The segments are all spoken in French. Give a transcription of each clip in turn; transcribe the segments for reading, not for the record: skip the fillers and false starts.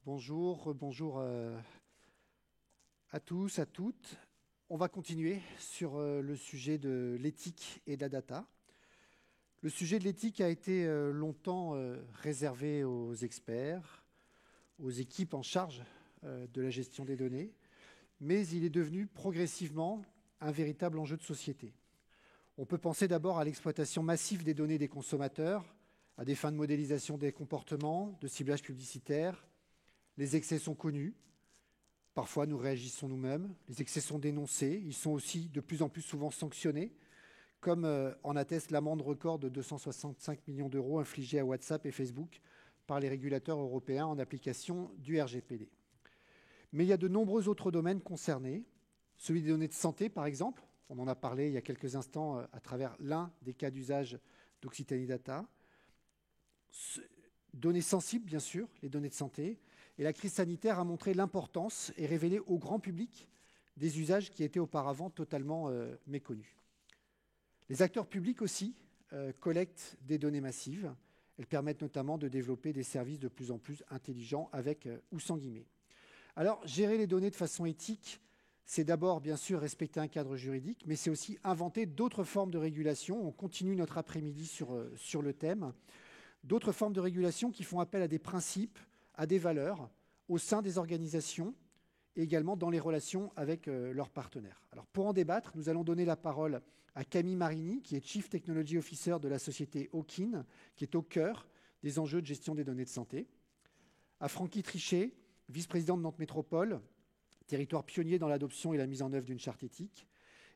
Bonjour, bonjour à tous, à toutes. On va continuer sur le sujet de l'éthique et de la data. Le sujet de l'éthique a été longtemps réservé aux experts, aux équipes en charge de la gestion des données, mais il est devenu progressivement un véritable enjeu de société. On peut penser d'abord à l'exploitation massive des données des consommateurs, à des fins de modélisation des comportements, de ciblage publicitaire. Les excès sont connus. Parfois, nous réagissons nous-mêmes. Les excès sont dénoncés. Ils sont aussi de plus en plus souvent sanctionnés, comme en atteste l'amende record de 265 millions d'euros infligée à WhatsApp et Facebook par les régulateurs européens en application du RGPD. Mais il y a de nombreux autres domaines concernés. Celui des données de santé, par exemple. On en a parlé il y a quelques instants à travers l'un des cas d'usage d'Occitanie Data. Données sensibles, bien sûr, les données de santé. Et la crise sanitaire a montré l'importance et révélé au grand public des usages qui étaient auparavant totalement méconnus. Les acteurs publics aussi collectent des données massives. Elles permettent notamment de développer des services de plus en plus intelligents avec ou sans guillemets. Alors, gérer les données de façon éthique, c'est d'abord, bien sûr, respecter un cadre juridique, mais c'est aussi inventer d'autres formes de régulation. On continue notre après-midi sur le thème. D'autres formes de régulation qui font appel à des principes, à des valeurs, au sein des organisations et également dans les relations avec leurs partenaires. Alors pour en débattre, nous allons donner la parole à Camille Marini, qui est Chief Technology Officer de la société Hawkin, qui est au cœur des enjeux de gestion des données de santé, à Francky Trichet, vice-président de Nantes Métropole, territoire pionnier dans l'adoption et la mise en œuvre d'une charte éthique,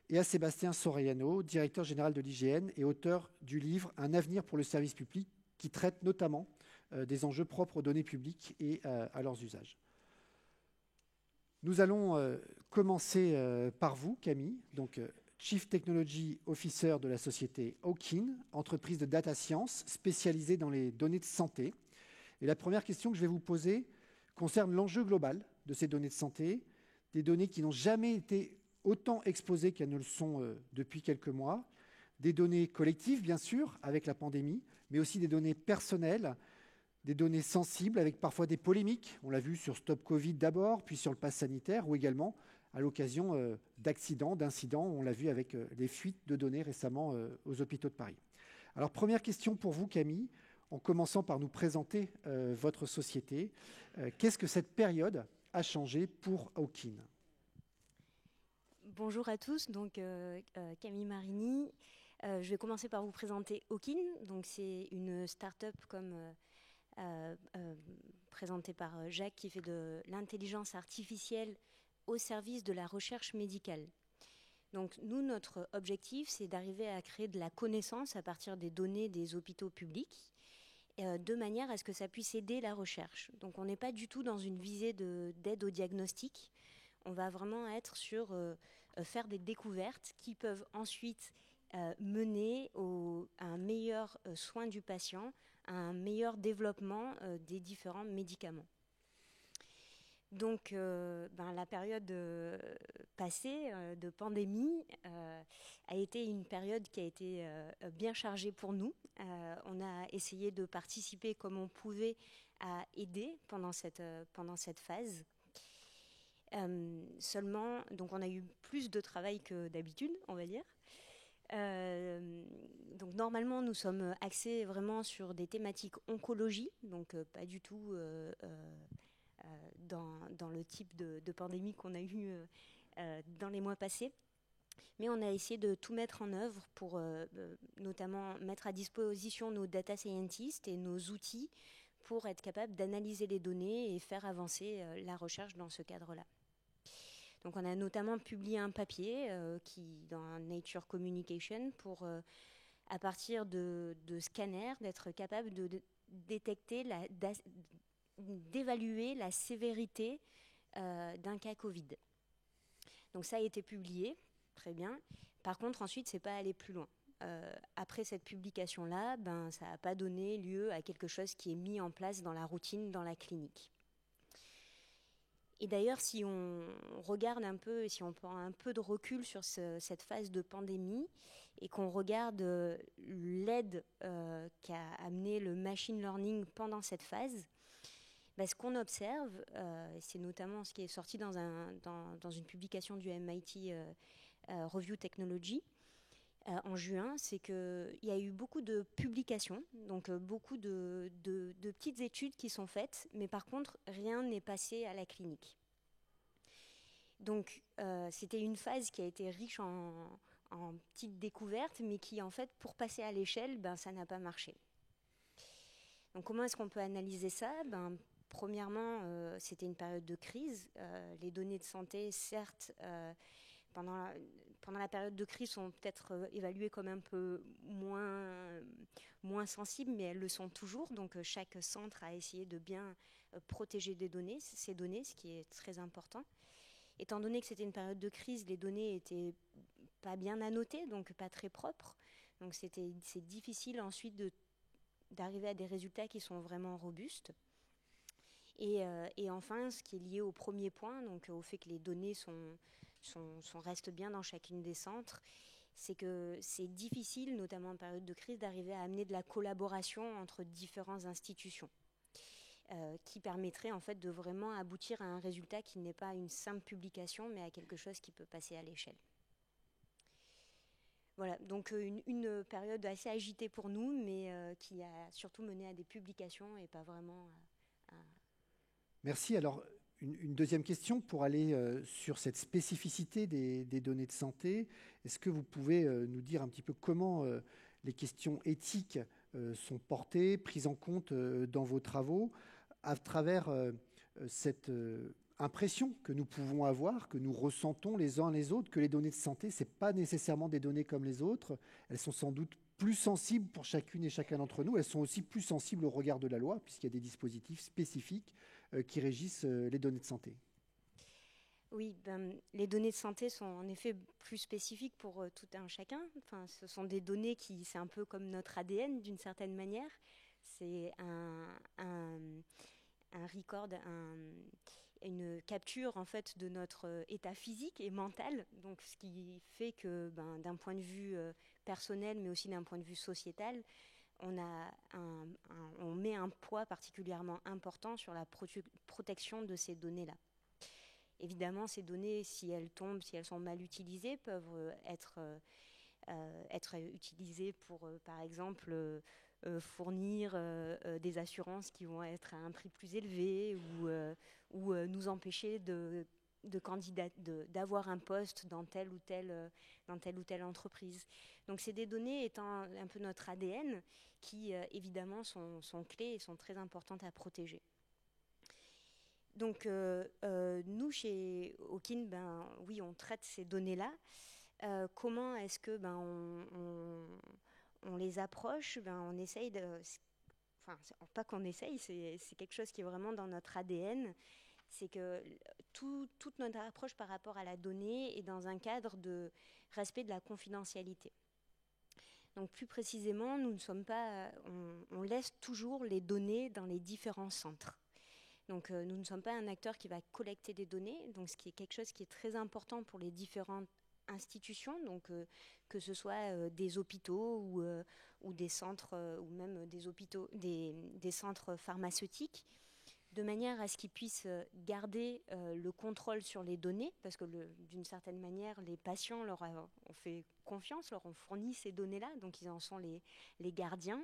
et à Sébastien Soriano, directeur général de l'IGN et auteur du livre « Un avenir pour le service public », qui traite notamment des enjeux propres aux données publiques et à leurs usages. Nous allons commencer par vous, Camille, donc Chief Technology Officer de la société Hawkin, entreprise de data science spécialisée dans les données de santé. Et la première question que je vais vous poser concerne l'enjeu global de ces données de santé, des données qui n'ont jamais été autant exposées qu'elles ne le sont depuis quelques mois, des données collectives, bien sûr, avec la pandémie, mais aussi des données personnelles, des données sensibles, avec parfois des polémiques. On l'a vu sur Stop Covid d'abord, puis sur le pass sanitaire, ou également à l'occasion d'accidents, d'incidents. On l'a vu avec les fuites de données récemment aux hôpitaux de Paris. Alors, première question pour vous, Camille, en commençant par nous présenter votre société. Qu'est-ce que cette période a changé pour Hawkin ? Bonjour à tous, donc Camille Marini. Je vais commencer par vous présenter Hawkin. Donc c'est une start-up comme présentée par Jacques qui fait de l'intelligence artificielle au service de la recherche médicale. Donc nous, notre objectif, c'est d'arriver à créer de la connaissance à partir des données des hôpitaux publics, de manière à ce que ça puisse aider la recherche. Donc on n'est pas du tout dans une visée d'aide au diagnostic. On va vraiment être sur faire des découvertes qui peuvent ensuite mener à un meilleur soin du patient, à un meilleur développement des différents médicaments. Donc la période passée de pandémie a été une période qui a été bien chargée pour nous. On a essayé de participer comme on pouvait à aider pendant cette phase. Seulement, donc on a eu plus de travail que d'habitude, on va dire. Donc normalement, nous sommes axés vraiment sur des thématiques oncologie, donc pas du tout dans le type de pandémie qu'on a eu dans les mois passés. Mais on a essayé de tout mettre en œuvre pour notamment mettre à disposition nos data scientists et nos outils pour être capables d'analyser les données et faire avancer la recherche dans ce cadre-là. Donc on a notamment publié un papier dans Nature Communication pour, à partir de scanners, d'être capable de détecter, d'évaluer la sévérité d'un cas Covid. Donc ça a été publié, très bien. Par contre, ensuite, c'est pas aller plus loin. Après cette publication-là, ça n'a pas donné lieu à quelque chose qui est mis en place dans la routine, dans la clinique. Et d'ailleurs, si on regarde un peu, si on prend un peu de recul sur cette phase de pandémie et qu'on regarde l'aide qu'a amené le machine learning pendant cette phase, Ce qu'on observe, c'est notamment ce qui est sorti dans une publication du MIT Review Technology en juin, c'est qu'il y a eu beaucoup de publications, donc beaucoup de petites études qui sont faites, mais par contre, rien n'est passé à la clinique. Donc, c'était une phase qui a été riche en petites découvertes, mais qui, en fait, pour passer à l'échelle, ça n'a pas marché. Donc, comment est-ce qu'on peut analyser ça ? Premièrement, c'était une période de crise. Les données de santé, certes, pendant la période de crise, sont peut-être évaluées comme un peu moins sensibles, mais elles le sont toujours. Donc, chaque centre a essayé de bien protéger ces données, ce qui est très important. Étant donné que c'était une période de crise, les données n'étaient pas bien annotées, donc pas très propres. Donc, c'est difficile ensuite d'arriver à des résultats qui sont vraiment robustes. Et enfin, ce qui est lié au premier point, donc au fait que les données restent bien dans chacune des centres, c'est que c'est difficile, notamment en période de crise, d'arriver à amener de la collaboration entre différentes institutions qui permettrait en fait de vraiment aboutir à un résultat qui n'est pas une simple publication, mais à quelque chose qui peut passer à l'échelle. Voilà, donc une période assez agitée pour nous, mais qui a surtout mené à des publications et pas vraiment à... Merci. Alors, une deuxième question pour aller sur cette spécificité des données de santé. Est-ce que vous pouvez nous dire un petit peu comment les questions éthiques sont portées, prises en compte dans vos travaux, à travers cette impression que nous pouvons avoir, que nous ressentons les uns les autres, que les données de santé, ce n'est pas nécessairement des données comme les autres. Elles sont sans doute plus sensibles pour chacune et chacun d'entre nous. Elles sont aussi plus sensibles au regard de la loi, puisqu'il y a des dispositifs spécifiques qui régissent les données de santé. Oui, les données de santé sont en effet plus spécifiques pour tout un chacun. Enfin, ce sont des données c'est un peu comme notre ADN d'une certaine manière. C'est un record, une capture en fait de notre état physique et mental. Donc, ce qui fait que d'un point de vue personnel, mais aussi d'un point de vue sociétal, on met un poids particulièrement important sur la protection de ces données-là. Évidemment, ces données, si elles sont mal utilisées, peuvent être utilisées pour, par exemple, fournir des assurances qui vont être à un prix plus élevé ou nous empêcher d'avoir un poste dans telle ou telle entreprise. Donc, c'est des données étant un peu notre ADN qui, évidemment, sont clés et sont très importantes à protéger. Donc, nous, chez Hawkin, oui, on traite ces données-là. Comment est-ce que on les approche? On essaye de... Enfin, pas qu'on essaye, c'est quelque chose qui est vraiment dans notre ADN. C'est que toute notre approche par rapport à la donnée est dans un cadre de respect de la confidentialité. Donc, plus précisément, nous ne sommes pas... on laisse toujours les données dans les différents centres. Donc, nous ne sommes pas un acteur qui va collecter des données, donc ce qui est quelque chose qui est très important pour les différentes institutions, donc que ce soit des hôpitaux ou des centres, ou même des hôpitaux, des centres pharmaceutiques, de manière à ce qu'ils puissent garder le contrôle sur les données, parce que d'une certaine manière, les patients leur ont fait confiance, leur ont fourni ces données-là, donc ils en sont les gardiens.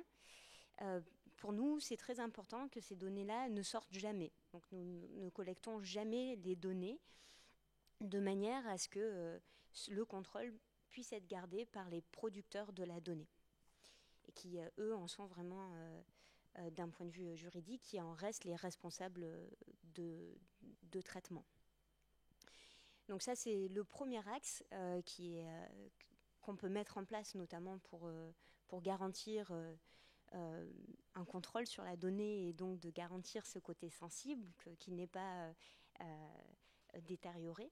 Pour nous, c'est très important que ces données-là ne sortent jamais. Donc, nous ne collectons jamais les données de manière à ce que le contrôle puisse être gardé par les producteurs de la donnée et qui, eux, en sont vraiment, d'un point de vue juridique, qui en restent les responsables de traitement. Donc ça, c'est le premier axe qu'on peut mettre en place, notamment pour garantir un contrôle sur la donnée et donc de garantir ce côté sensible qui n'est pas détérioré.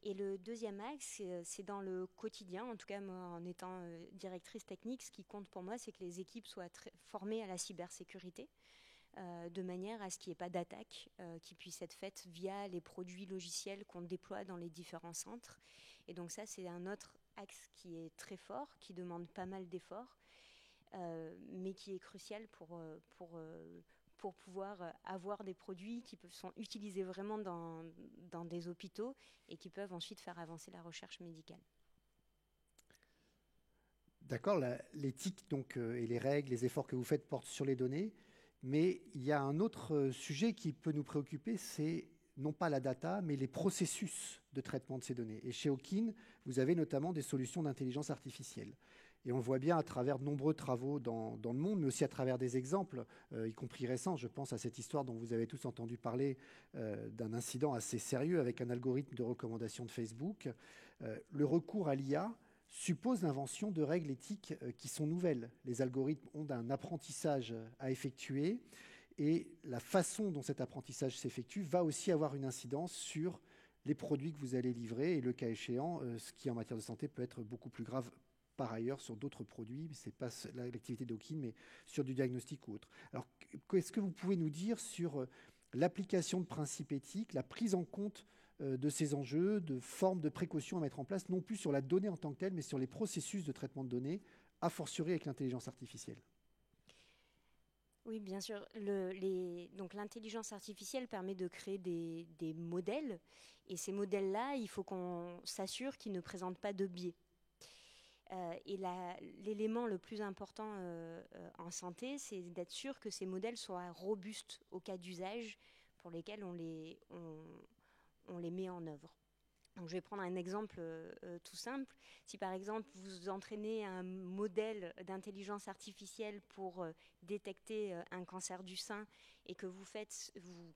Et le deuxième axe, c'est dans le quotidien. En tout cas, moi, en étant directrice technique, ce qui compte pour moi, c'est que les équipes soient formées à la cybersécurité, de manière à ce qu'il n'y ait pas d'attaque qui puisse être faite via les produits logiciels qu'on déploie dans les différents centres. Et donc ça, c'est un autre axe qui est très fort, qui demande pas mal d'efforts, mais qui est crucial pour pouvoir avoir des produits qui sont utilisés vraiment dans des hôpitaux et qui peuvent ensuite faire avancer la recherche médicale. D'accord, l'éthique et les règles, les efforts que vous faites portent sur les données, mais il y a un autre sujet qui peut nous préoccuper, c'est non pas la data, mais les processus de traitement de ces données. Et chez Hawkin, vous avez notamment des solutions d'intelligence artificielle. Et on le voit bien à travers de nombreux travaux dans le monde, mais aussi à travers des exemples, y compris récents. Je pense à cette histoire dont vous avez tous entendu parler, d'un incident assez sérieux avec un algorithme de recommandation de Facebook. Le recours à l'IA suppose l'invention de règles éthiques qui sont nouvelles. Les algorithmes ont un apprentissage à effectuer et la façon dont cet apprentissage s'effectue va aussi avoir une incidence sur les produits que vous allez livrer et le cas échéant, ce qui en matière de santé peut être beaucoup plus grave par ailleurs sur d'autres produits, ce n'est pas l'activité d'Hawkin, mais sur du diagnostic ou autre. Alors, qu'est-ce que vous pouvez nous dire sur l'application de principes éthiques, la prise en compte de ces enjeux, de formes de précautions à mettre en place, non plus sur la donnée en tant que telle, mais sur les processus de traitement de données, a fortiori avec l'intelligence artificielle? Oui, bien sûr. Donc l'intelligence artificielle permet de créer des modèles. Et ces modèles-là, il faut qu'on s'assure qu'ils ne présentent pas de biais. Et l'élément le plus important en santé, c'est d'être sûr que ces modèles soient robustes au cas d'usage pour lesquels on les met en œuvre. Donc, je vais prendre un exemple tout simple. Si par exemple vous entraînez un modèle d'intelligence artificielle pour détecter un cancer du sein et que vous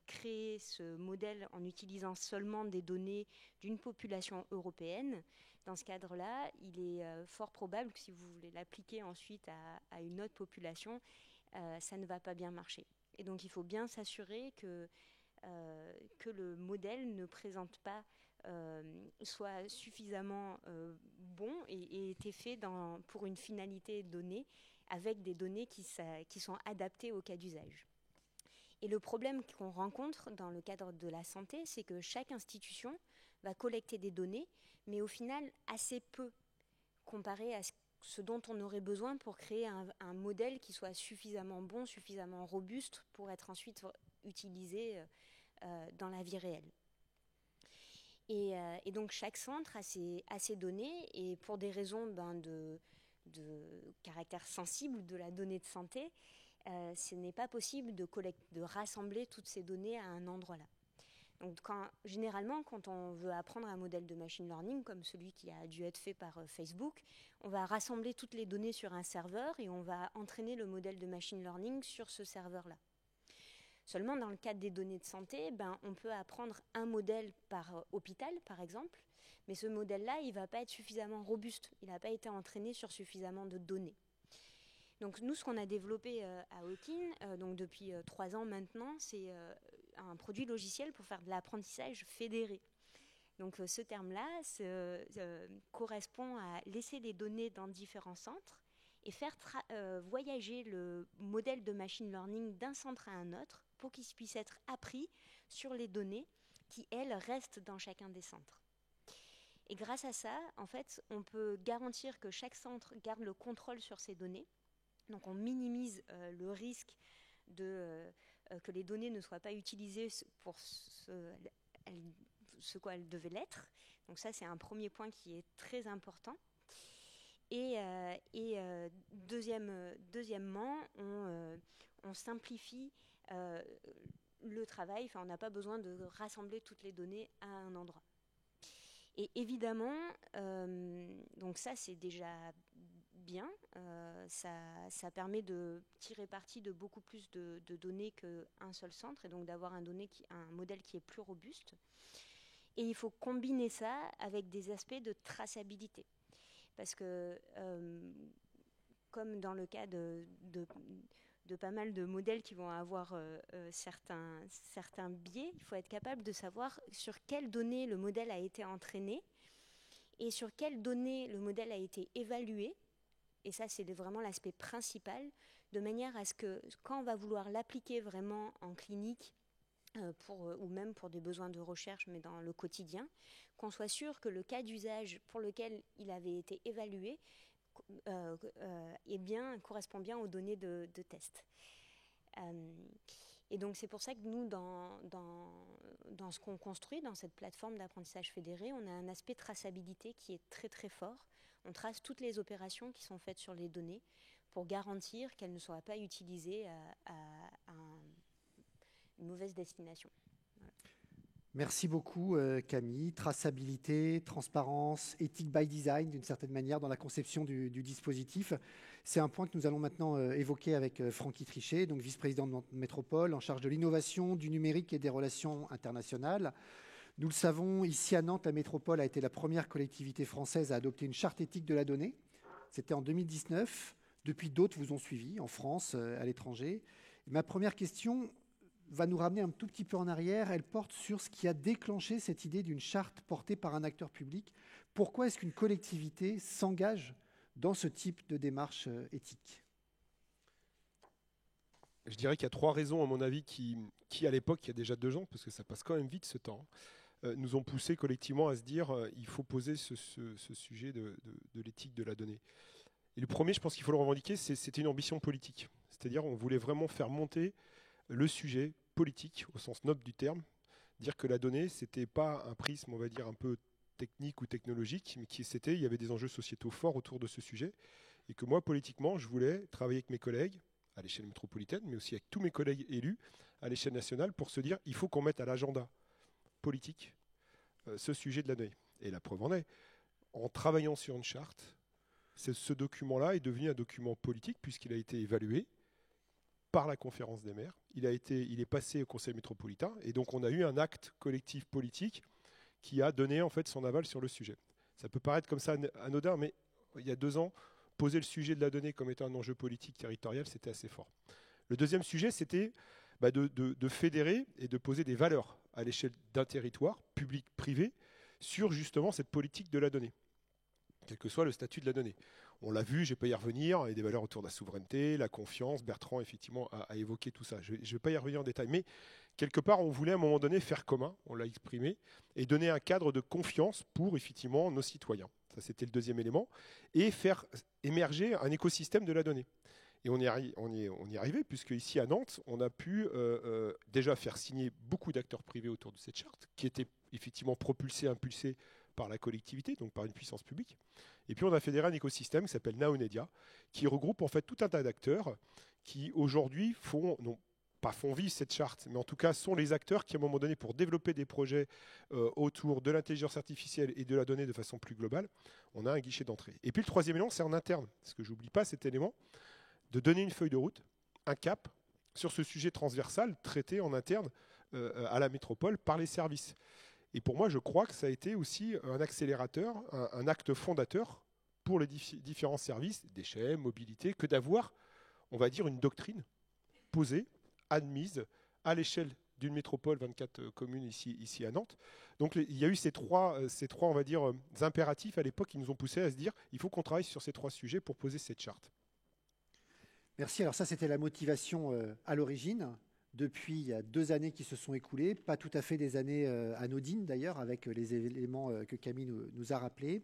créez ce modèle en utilisant seulement des données d'une population européenne, dans ce cadre-là, il est fort probable que si vous voulez l'appliquer ensuite à une autre population, ça ne va pas bien marcher. Et donc il faut bien s'assurer que le modèle ne présente pas soit suffisamment bon et été fait pour une finalité donnée avec des données qui sont adaptées au cas d'usage. Et le problème qu'on rencontre dans le cadre de la santé, c'est que chaque institution va collecter des données, mais au final assez peu comparé à ce dont on aurait besoin pour créer un modèle qui soit suffisamment bon, suffisamment robuste pour être ensuite utilisé dans la vie réelle. Et donc chaque centre a ses données et pour des raisons de caractère sensible de la donnée de santé, ce n'est pas possible de rassembler toutes ces données à un endroit là. Donc généralement, quand on veut apprendre un modèle de machine learning, comme celui qui a dû être fait par Facebook, on va rassembler toutes les données sur un serveur et on va entraîner le modèle de machine learning sur ce serveur-là. Seulement, dans le cadre des données de santé, on peut apprendre un modèle par hôpital, par exemple, mais ce modèle-là, il ne va pas être suffisamment robuste. Il n'a pas été entraîné sur suffisamment de données. Donc nous, ce qu'on a développé à Hawkin, donc depuis 3 ans maintenant, c'est un produit logiciel pour faire de l'apprentissage fédéré. Donc ce terme-là correspond à laisser les données dans différents centres et faire voyager le modèle de machine learning d'un centre à un autre pour qu'il puisse être appris sur les données qui, elles, restent dans chacun des centres. Et grâce à ça, en fait, on peut garantir que chaque centre garde le contrôle sur ces données. Donc on minimise le risque que les données ne soient pas utilisées pour ce quoi elles devaient l'être. Donc ça, c'est un premier point qui est très important. Et deuxièmement, on simplifie le travail. Enfin, on n'a pas besoin de rassembler toutes les données à un endroit. Et évidemment, donc ça, c'est déjà bien. Ça permet de tirer parti de beaucoup plus de données qu'un seul centre et donc d'avoir un modèle qui est plus robuste. Et il faut combiner ça avec des aspects de traçabilité. Parce que, comme dans le cas de pas mal de modèles qui vont avoir certains biais, il faut être capable de savoir sur quelles données le modèle a été entraîné et sur quelles données le modèle a été évalué. Et ça, c'est vraiment l'aspect principal, de manière à ce que, quand on va vouloir l'appliquer vraiment en clinique, ou même pour des besoins de recherche, mais dans le quotidien, qu'on soit sûr que le cas d'usage pour lequel il avait été évalué correspond bien aux données de test. Et donc c'est pour ça que nous, dans ce qu'on construit, dans cette plateforme d'apprentissage fédéré, on a un aspect traçabilité qui est très très fort. On trace toutes les opérations qui sont faites sur les données pour garantir qu'elles ne soient pas utilisées à une mauvaise destination. Voilà. Merci beaucoup Camille. Traçabilité, transparence, éthique by design d'une certaine manière dans la conception du dispositif. C'est un point que nous allons maintenant évoquer avec Francky Trichet, donc vice-président de Métropole en charge de l'innovation, du numérique et des relations internationales. Nous le savons, ici à Nantes, la Métropole a été la première collectivité française à adopter une charte éthique de la donnée. C'était en 2019. Depuis, d'autres vous ont suivi, en France, à l'étranger. Ma première question va nous ramener un tout petit peu en arrière. Elle porte sur ce qui a déclenché cette idée d'une charte portée par un acteur public. Pourquoi est-ce qu'une collectivité s'engage dans ce type de démarche éthique ? Je dirais qu'il y a 3 raisons, à mon avis, qui à l'époque, il y a déjà 2 ans, parce que ça passe quand même vite ce temps, nous ont poussé collectivement à se dire il faut poser ce sujet de l'éthique de la donnée. Et le premier, je pense qu'il faut le revendiquer, c'était une ambition politique. C'est-à-dire on voulait vraiment faire monter le sujet politique, au sens noble du terme, dire que la donnée, ce n'était pas un prisme, on va dire, un peu technique ou technologique, mais il y avait des enjeux sociétaux forts autour de ce sujet, et que moi, politiquement, je voulais travailler avec mes collègues, à l'échelle métropolitaine, mais aussi avec tous mes collègues élus, à l'échelle nationale, pour se dire, il faut qu'on mette à l'agenda politique ce sujet de la donnée. Et la preuve en est, en travaillant sur une charte, ce document-là est devenu un document politique, puisqu'il a été évalué par la conférence des maires. Il est passé au conseil métropolitain, et donc on a eu un acte collectif politique qui a donné en fait son aval sur le sujet. Ça peut paraître comme ça anodin, mais il y a 2 ans, poser le sujet de la donnée comme étant un enjeu politique territorial, c'était assez fort. Le deuxième sujet, c'était de fédérer et de poser des valeurs à l'échelle d'un territoire, public, privé, sur justement cette politique de la donnée, quel que soit le statut de la donnée. On l'a vu, je ne vais pas y revenir, il y a des valeurs autour de la souveraineté, la confiance. Bertrand, effectivement, a évoqué tout ça. Je ne vais pas y revenir en détail, mais quelque part, on voulait à un moment donné faire commun, on l'a exprimé, et donner un cadre de confiance pour, effectivement, nos citoyens. Ça, c'était le deuxième élément. Et faire émerger un écosystème de la donnée. Et on y est arrivé, puisque ici à Nantes, on a pu déjà faire signer beaucoup d'acteurs privés autour de cette charte, qui était effectivement propulsée, impulsée par la collectivité, donc par une puissance publique. Et puis on a fédéré un écosystème qui s'appelle Naonedia, qui regroupe en fait tout un tas d'acteurs qui aujourd'hui font vivre cette charte, mais en tout cas sont les acteurs qui à un moment donné, pour développer des projets autour de l'intelligence artificielle et de la donnée de façon plus globale, on a un guichet d'entrée. Et puis le troisième élément, c'est en interne, parce que j'oublie pas cet élément, de donner une feuille de route, un cap sur ce sujet transversal traité en interne à la métropole par les services. Et pour moi, je crois que ça a été aussi un accélérateur, un acte fondateur pour les différents services, déchets, mobilité, que d'avoir, on va dire, une doctrine posée, admise, à l'échelle d'une métropole, 24 communes ici à Nantes. Donc il y a eu ces trois on va dire, impératifs à l'époque qui nous ont poussés à se dire il faut qu'on travaille sur ces 3 sujets pour poser cette charte. Merci. Alors ça, c'était la motivation à l'origine. Depuis, il y a 2 années qui se sont écoulées, pas tout à fait des années anodines d'ailleurs, avec les éléments que Camille nous a rappelés.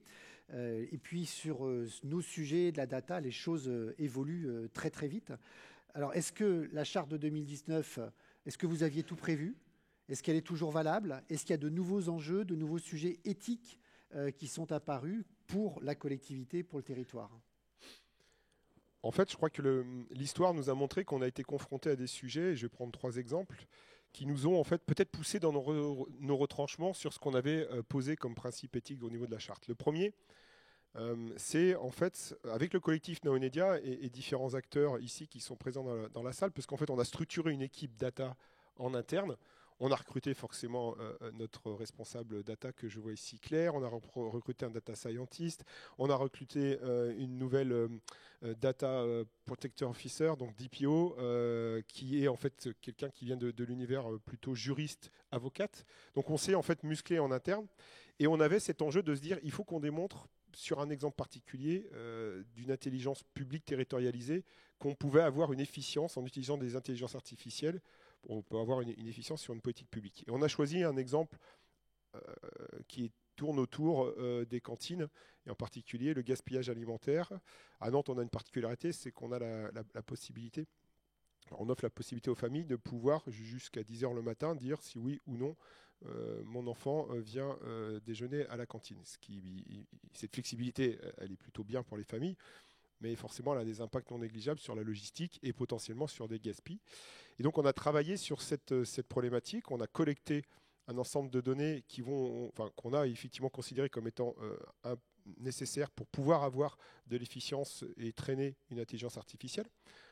Et puis sur nos sujets de la data, les choses évoluent très très vite. Alors est-ce que la charte de 2019, est-ce que vous aviez tout prévu ? Est-ce qu'elle est toujours valable ? Est-ce qu'il y a de nouveaux enjeux, de nouveaux sujets éthiques qui sont apparus pour la collectivité, pour le territoire ? En fait, je crois que l'histoire nous a montré qu'on a été confronté à des sujets, et je vais prendre 3 exemples, qui nous ont en fait peut-être poussé dans nos retranchements sur ce qu'on avait posé comme principe éthique au niveau de la charte. Le premier, c'est en fait, avec le collectif Naonedia et différents acteurs ici qui sont présents dans la salle, parce qu'en fait, on a structuré une équipe data en interne. On a recruté forcément notre responsable data que je vois ici, Claire. On a recruté un data scientist. On a recruté une nouvelle data protector officer, donc DPO, qui est en fait quelqu'un qui vient de l'univers plutôt juriste, avocate. Donc on s'est en fait musclé en interne. Et on avait cet enjeu de se dire, il faut qu'on démontre sur un exemple particulier d'une intelligence publique territorialisée qu'on pouvait avoir une efficience en utilisant des intelligences artificielles. On peut avoir une efficience sur une politique publique. Et on a choisi un exemple qui tourne autour des cantines, et en particulier le gaspillage alimentaire. À Nantes, on a une particularité, c'est qu'on a la possibilité on offre la possibilité aux familles de pouvoir, jusqu'à 10h le matin, dire si oui ou non mon enfant vient déjeuner à la cantine. Cette flexibilité, elle est plutôt bien pour les familles, mais forcément, elle a des impacts non négligeables sur la logistique et potentiellement sur des gaspilles. Et donc, on a travaillé sur cette problématique. On a collecté un ensemble de données qu'on a effectivement considérées comme étant nécessaires pour pouvoir avoir de l'efficience et traîner une intelligence artificielle.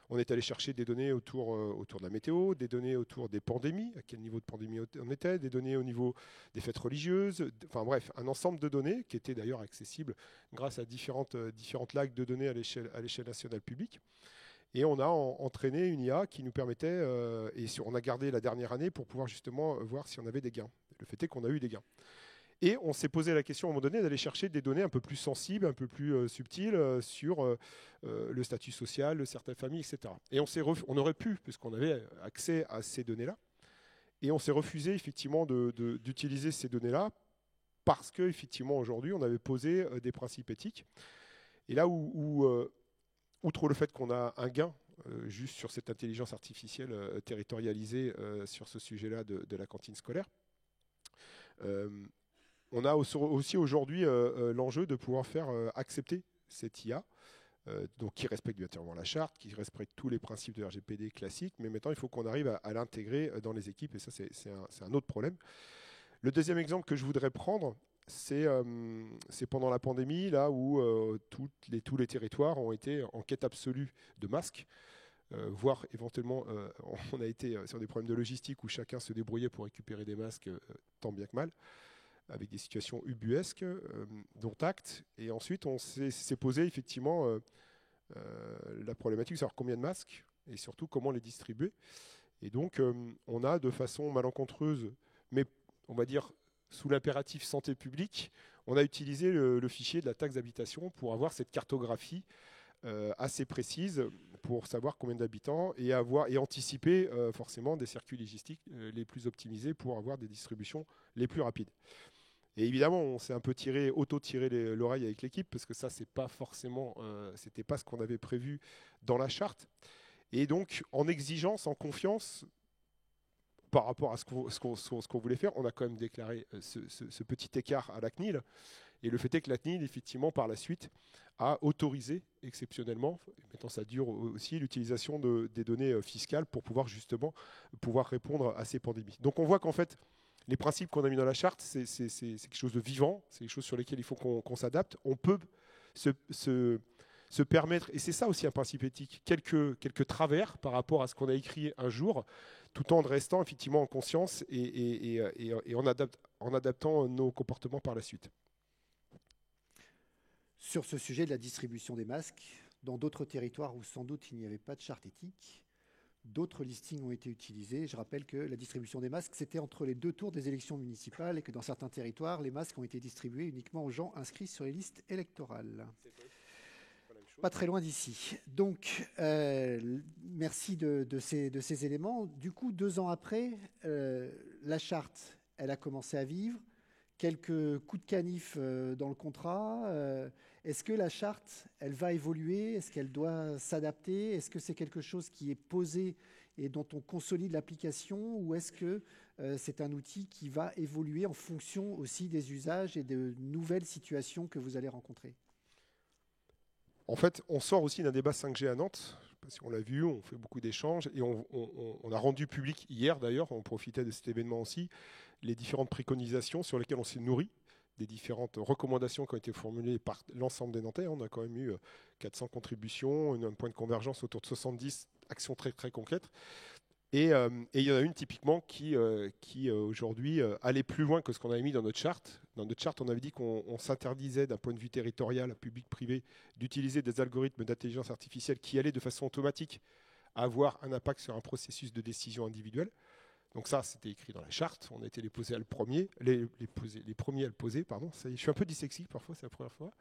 On est allé chercher des données autour de la météo, des données autour des pandémies, à quel niveau de pandémie on était, des données au niveau des fêtes religieuses, enfin bref, un ensemble de données qui étaient d'ailleurs accessibles grâce à différentes lags de données à l'échelle nationale publique. Et on a entraîné une IA qui nous permettait, on a gardé la dernière année pour pouvoir justement voir si on avait des gains. Le fait est qu'on a eu des gains. Et on s'est posé la question à un moment donné d'aller chercher des données un peu plus sensibles, un peu plus subtiles sur le statut social de certaines familles, etc. Et on aurait pu, puisqu'on avait accès à ces données-là, et on s'est refusé effectivement d'utiliser ces données-là parce qu'effectivement aujourd'hui on avait posé des principes éthiques. Et là outre le fait qu'on a un gain juste sur cette intelligence artificielle territorialisée sur ce sujet-là de la cantine scolaire, on a aussi aujourd'hui l'enjeu de pouvoir faire accepter cette IA, donc qui respecte bien évidemment la charte, qui respecte tous les principes de RGPD classiques, mais maintenant il faut qu'on arrive à l'intégrer dans les équipes, et ça c'est un autre problème. Le deuxième exemple que je voudrais prendre, c'est pendant la pandémie, là où tous les territoires ont été en quête absolue de masques, voire éventuellement on a été sur des problèmes de logistique où chacun se débrouillait pour récupérer des masques tant bien que mal, avec des situations ubuesques, dont acte. Et ensuite, on s'est posé effectivement la problématique de savoir combien de masques et surtout comment les distribuer. Et donc, on a de façon malencontreuse, mais on va dire sous l'impératif santé publique, on a utilisé le fichier de la taxe d'habitation pour avoir cette cartographie assez précise pour savoir combien d'habitants et anticiper forcément des circuits logistiques les plus optimisés pour avoir des distributions les plus rapides. Et évidemment, on s'est un peu auto-tiré l'oreille avec l'équipe parce que ça, c'était pas ce qu'on avait prévu dans la charte. Et donc, en exigence, en confiance, par rapport à ce qu'on voulait faire, on a quand même déclaré ce petit écart à la CNIL. Et le fait est que la CNIL, effectivement, par la suite, a autorisé exceptionnellement, maintenant ça dure aussi, l'utilisation des données fiscales pour pouvoir justement répondre à ces pandémies. Donc on voit qu'en fait, les principes qu'on a mis dans la charte, c'est quelque chose de vivant, c'est quelque chose sur lesquels il faut qu'on s'adapte. On peut se permettre, et c'est ça aussi un principe éthique, quelques travers par rapport à ce qu'on a écrit un jour, tout en restant effectivement en conscience et en adaptant nos comportements par la suite. Sur ce sujet de la distribution des masques, dans d'autres territoires où sans doute il n'y avait pas de charte éthique, d'autres listings ont été utilisés. Je rappelle que la distribution des masques, c'était entre les 2 tours des élections municipales et que dans certains territoires, les masques ont été distribués uniquement aux gens inscrits sur les listes électorales. Pas très loin d'ici. Donc, merci de ces éléments. Du coup, 2 ans après, la charte, elle a commencé à vivre. Quelques coups de canif dans le contrat. Est-ce que la charte, elle va évoluer? Est-ce qu'elle doit s'adapter? Est-ce que c'est quelque chose qui est posé et dont on consolide l'application? Ou est-ce que c'est un outil qui va évoluer en fonction aussi des usages et de nouvelles situations que vous allez rencontrer? En fait, on sort aussi d'un débat 5G à Nantes. Je ne sais pas si on l'a vu, on fait beaucoup d'échanges et on a rendu public hier d'ailleurs, on profitait de cet événement aussi, les différentes préconisations sur lesquelles on s'est nourri, des différentes recommandations qui ont été formulées par l'ensemble des Nantais. On a quand même eu 400 contributions, un point de convergence autour de 70 actions très très concrètes. Et il y en a une typiquement qui aujourd'hui allait plus loin que ce qu'on avait mis dans notre charte. Dans notre charte, on avait dit qu'on s'interdisait d'un point de vue territorial, public-privé, d'utiliser des algorithmes d'intelligence artificielle qui allaient de façon automatique avoir un impact sur un processus de décision individuelle. Donc ça, c'était écrit dans la charte. On a été les premiers à le poser. Pardon. Ça y est, je suis un peu dyslexique parfois, c'est la première fois.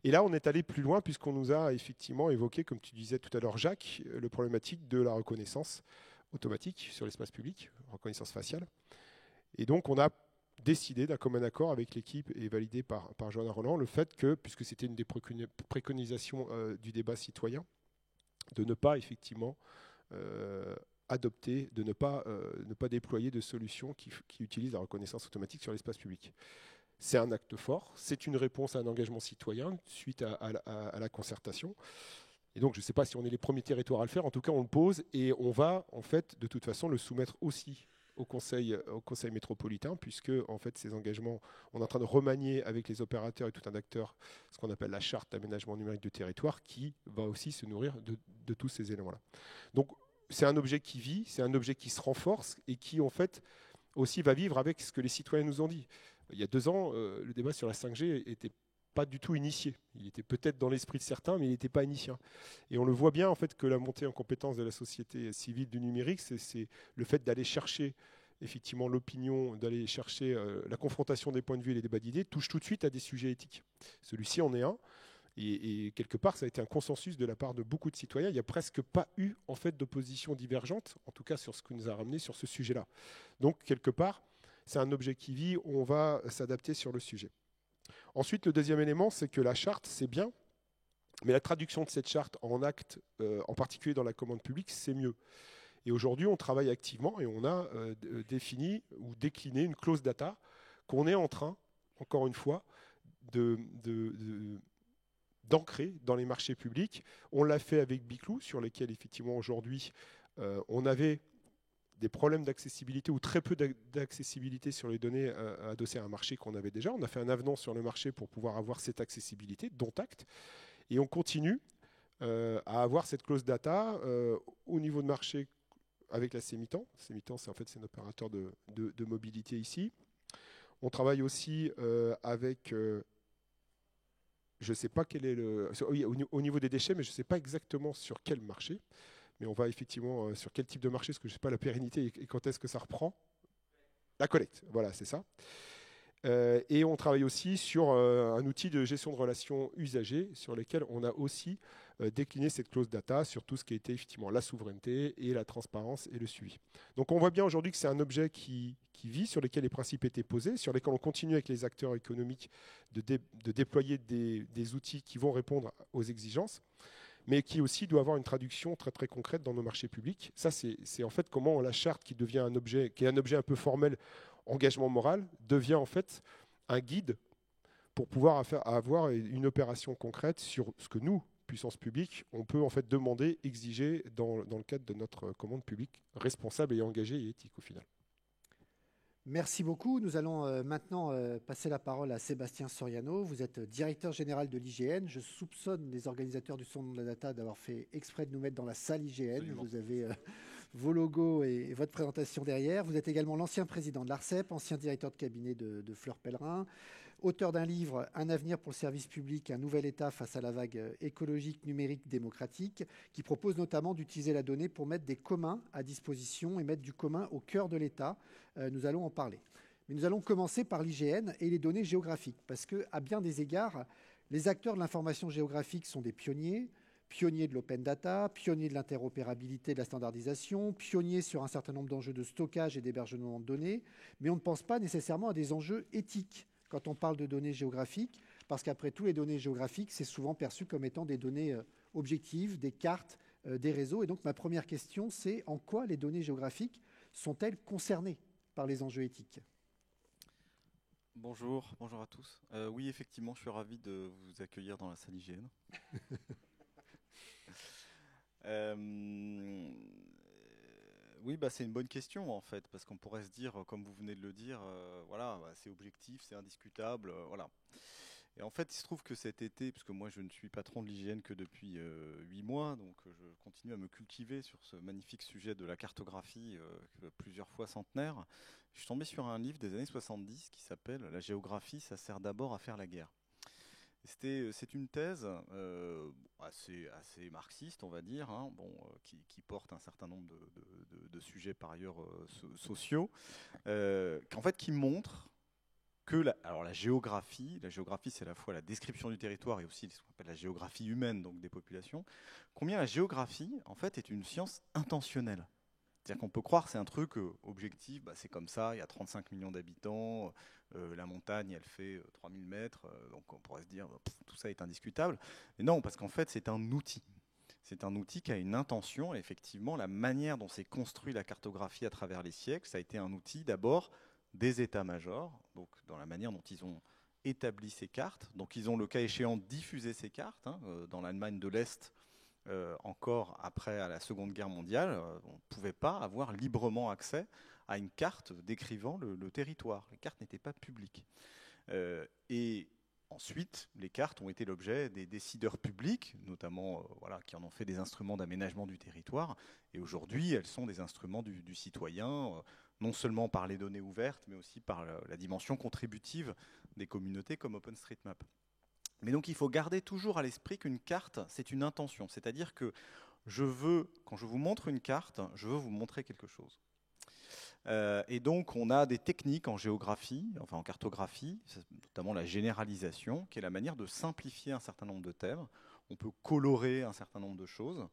Et là, on est allé plus loin puisqu'on nous a effectivement évoqué, comme tu disais tout à l'heure, Jacques, le problématique de la reconnaissance automatique sur l'espace public, reconnaissance faciale. Et donc, on a décidé d'un commun accord avec l'équipe et validé par Johanna Roland le fait que, puisque c'était une des préconisations du débat citoyen, de ne pas effectivement adopter, de ne pas déployer de solutions qui utilisent la reconnaissance automatique sur l'espace public. C'est un acte fort, c'est une réponse à un engagement citoyen suite à la concertation. Et donc, je ne sais pas si on est les premiers territoires à le faire, en tout cas, on le pose et on va, en fait, de toute façon, le soumettre aussi au conseil métropolitain, puisque, en fait, ces engagements, on est en train de remanier avec les opérateurs et tout un acteur ce qu'on appelle la charte d'aménagement numérique du territoire, qui va aussi se nourrir de tous ces éléments-là. Donc, c'est un objet qui vit, c'est un objet qui se renforce et qui, en fait, aussi va vivre avec ce que les citoyens nous ont dit. Il y a 2 ans, le débat sur la 5G était pas du tout initié. Il était peut-être dans l'esprit de certains, mais il n'était pas initié. Et on le voit bien, en fait, que la montée en compétence de la société civile du numérique, c'est le fait d'aller chercher effectivement l'opinion, d'aller chercher la confrontation des points de vue et les débats d'idées, touche tout de suite à des sujets éthiques. Celui-ci en est un. Et quelque part, ça a été un consensus de la part de beaucoup de citoyens. Il n'y a presque pas eu en fait, d'opposition divergente, en tout cas sur ce que nous a ramené sur ce sujet-là. Donc, quelque part, c'est un objet qui vit, on va s'adapter sur le sujet. Ensuite, le deuxième élément, c'est que la charte, c'est bien, mais la traduction de cette charte en acte, en particulier dans la commande publique, c'est mieux. Et aujourd'hui, on travaille activement et on a défini ou décliné une clause data qu'on est en train, encore une fois, d'ancrer dans les marchés publics. On l'a fait avec Biclou, sur lesquels, effectivement, aujourd'hui, on avait des problèmes d'accessibilité ou très peu d'accessibilité sur les données adossées à un marché qu'on avait déjà. On a fait un avenant sur le marché pour pouvoir avoir cette accessibilité, dont acte. Et on continue à avoir cette clause data au niveau de marché avec la CEMITAN. CEMITAN, c'est en fait un opérateur de mobilité ici. On travaille aussi avec... je ne sais pas quel est au niveau des déchets, mais je ne sais pas exactement sur quel marché. Mais on va effectivement sur quel type de marché, parce que je ne sais pas la pérennité et quand est-ce que ça reprend. La collecte, voilà, c'est ça. Et on travaille aussi sur un outil de gestion de relations usagers sur lesquels on a aussi décliné cette clause data sur tout ce qui a été effectivement la souveraineté et la transparence et le suivi. Donc on voit bien aujourd'hui que c'est un objet qui vit, sur lequel les principes étaient posés, sur lesquels on continue avec les acteurs économiques de déployer des outils qui vont répondre aux exigences, mais qui aussi doit avoir une traduction très très concrète dans nos marchés publics. Ça, c'est en fait comment la charte qui devient un objet, qui est un objet un peu formel, engagement moral, devient en fait un guide pour pouvoir avoir une opération concrète sur ce que nous, puissance publique, on peut en fait demander, exiger dans le cadre de notre commande publique responsable et engagée et éthique au final. Merci beaucoup. Nous allons maintenant passer la parole à Sébastien Soriano. Vous êtes directeur général de l'IGN. Je soupçonne les organisateurs du Salon de la Data d'avoir fait exprès de nous mettre dans la salle IGN. Absolument. Vous avez vos logos et votre présentation derrière. Vous êtes également l'ancien président de l'ARCEP, ancien directeur de cabinet de Fleur Pellerin, auteur d'un livre « Un avenir pour le service public, un nouvel État face à la vague écologique, numérique, démocratique », qui propose notamment d'utiliser la donnée pour mettre des communs à disposition et mettre du commun au cœur de l'État. Nous allons en parler. Mais nous allons commencer par l'IGN et les données géographiques, parce qu'à bien des égards, les acteurs de l'information géographique sont des pionniers de l'open data, pionniers de l'interopérabilité, de la standardisation, pionniers sur un certain nombre d'enjeux de stockage et d'hébergement de données, mais on ne pense pas nécessairement à des enjeux éthiques quand on parle de données géographiques, parce qu'après tout, les données géographiques, c'est souvent perçu comme étant des données objectives, des cartes, des réseaux. Et donc, ma première question, c'est en quoi les données géographiques sont-elles concernées par les enjeux éthiques ? Bonjour à tous. Oui, effectivement, je suis ravi de vous accueillir dans la salle IGN. Oui, c'est une bonne question en fait, parce qu'on pourrait se dire, comme vous venez de le dire, voilà, c'est objectif, c'est indiscutable, voilà. Et en fait, il se trouve que cet été, puisque moi je ne suis patron de l'IGN que depuis 8 mois, donc je continue à me cultiver sur ce magnifique sujet de la cartographie, plusieurs fois centenaire, je suis tombé sur un livre des années 70 qui s'appelle « La géographie, ça sert d'abord à faire la guerre ». C'est une thèse assez marxiste, on va dire, hein, qui porte un certain nombre de sujets par ailleurs sociaux, en fait, qui montre que la géographie c'est à la fois la description du territoire et aussi ce qu'on appelle la géographie humaine, donc des populations, combien la géographie, en fait, est une science intentionnelle. C'est-à-dire qu'on peut croire que c'est un truc objectif, c'est comme ça, il y a 35 millions d'habitants, la montagne, elle fait 3000 mètres, donc on pourrait se dire, tout ça est indiscutable. Mais non, parce qu'en fait, c'est un outil. C'est un outil qui a une intention. Et effectivement, la manière dont s'est construite la cartographie à travers les siècles, ça a été un outil d'abord des états-majors, donc dans la manière dont ils ont établi ces cartes. Donc ils ont le cas échéant diffusé ces cartes. Dans l'Allemagne de l'Est, encore après à la Seconde Guerre mondiale, on ne pouvait pas avoir librement accès à une carte décrivant le territoire. Les cartes n'étaient pas publiques. Et ensuite, les cartes ont été l'objet des décideurs publics, notamment qui en ont fait des instruments d'aménagement du territoire. Et aujourd'hui, elles sont des instruments du citoyen, non seulement par les données ouvertes, mais aussi par la dimension contributive des communautés comme OpenStreetMap. Mais donc, il faut garder toujours à l'esprit qu'une carte, c'est une intention. C'est-à-dire que quand je vous montre une carte, je veux vous montrer quelque chose. Et donc, on a des techniques en géographie, enfin en cartographie, notamment la généralisation, qui est la manière de simplifier un certain nombre de thèmes. On peut colorer un certain nombre de choses.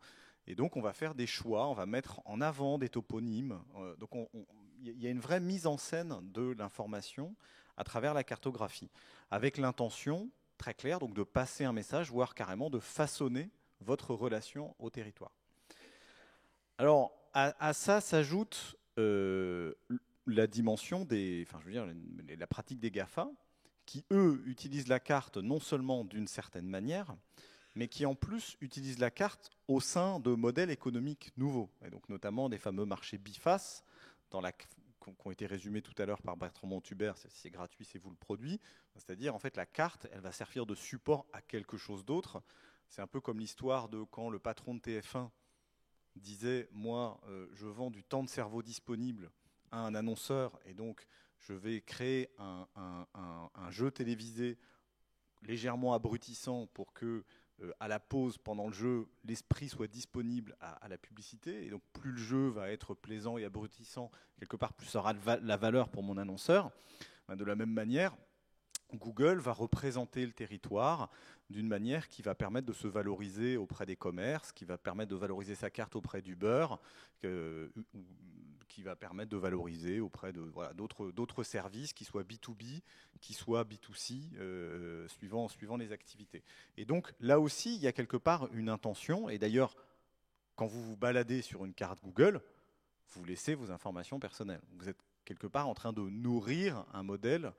Et donc, on va faire des choix, on va mettre en avant des toponymes. Donc, il y a une vraie mise en scène de l'information à travers la cartographie, avec l'intention très claire donc, de passer un message, voire carrément de façonner votre relation au territoire. Alors, à ça s'ajoute la dimension la pratique des GAFA, qui, eux, utilisent la carte non seulement d'une certaine manière, mais qui, en plus, utilisent la carte au sein de modèles économiques nouveaux, et donc notamment des fameux marchés bifaces, qui ont été résumés tout à l'heure par Bertrand Montubert, c'est gratuit, c'est vous le produit. C'est-à-dire, en fait, la carte, elle va servir de support à quelque chose d'autre. C'est un peu comme l'histoire de quand le patron de TF1 disait « Moi, je vends du temps de cerveau disponible à un annonceur et donc je vais créer un jeu télévisé légèrement abrutissant pour que, à la pause, pendant le jeu, l'esprit soit disponible à la publicité. Et donc, plus le jeu va être plaisant et abrutissant, quelque part, plus ça aura la valeur pour mon annonceur. » De la même manière, Google va représenter le territoire d'une manière qui va permettre de se valoriser auprès des commerces, qui va permettre de valoriser sa carte auprès d'Uber, qui va permettre de valoriser auprès de d'autres services, qui soient B2B, qui soient B2C, suivant les activités. Et donc là aussi, il y a quelque part une intention. Et d'ailleurs, quand vous vous baladez sur une carte Google, vous laissez vos informations personnelles. Vous êtes quelque part en train de nourrir un modèle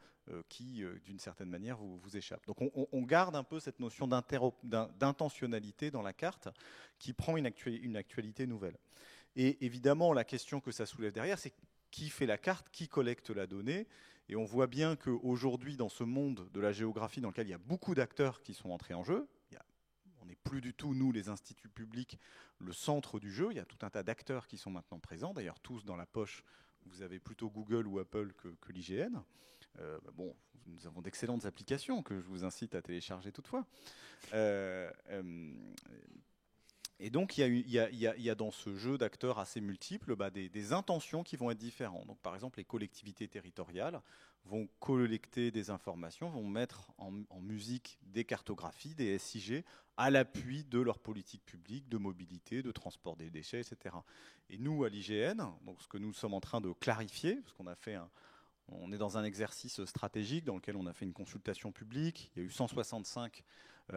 qui, d'une certaine manière, vous échappe. Donc on garde un peu cette notion d'intentionnalité dans la carte qui prend une actualité nouvelle. Et évidemment, la question que ça soulève derrière, c'est qui fait la carte, qui collecte la donnée. Et on voit bien qu'aujourd'hui, dans ce monde de la géographie dans lequel il y a beaucoup d'acteurs qui sont entrés en jeu, on n'est plus du tout, nous, les instituts publics, le centre du jeu. Il y a tout un tas d'acteurs qui sont maintenant présents, d'ailleurs tous dans la poche. Vous avez plutôt Google ou Apple que l'IGN. Bon, nous avons d'excellentes applications que je vous incite à télécharger toutefois. Et donc, il y a dans ce jeu d'acteurs assez multiples des intentions qui vont être différentes. Donc, par exemple, les collectivités territoriales vont collecter des informations, vont mettre en musique des cartographies, des SIG, à l'appui de leur politique publique de mobilité, de transport des déchets, etc. Et nous, à l'IGN, donc ce que nous sommes en train de clarifier, parce qu'on a fait on est dans un exercice stratégique dans lequel on a fait une consultation publique. Il y a eu 165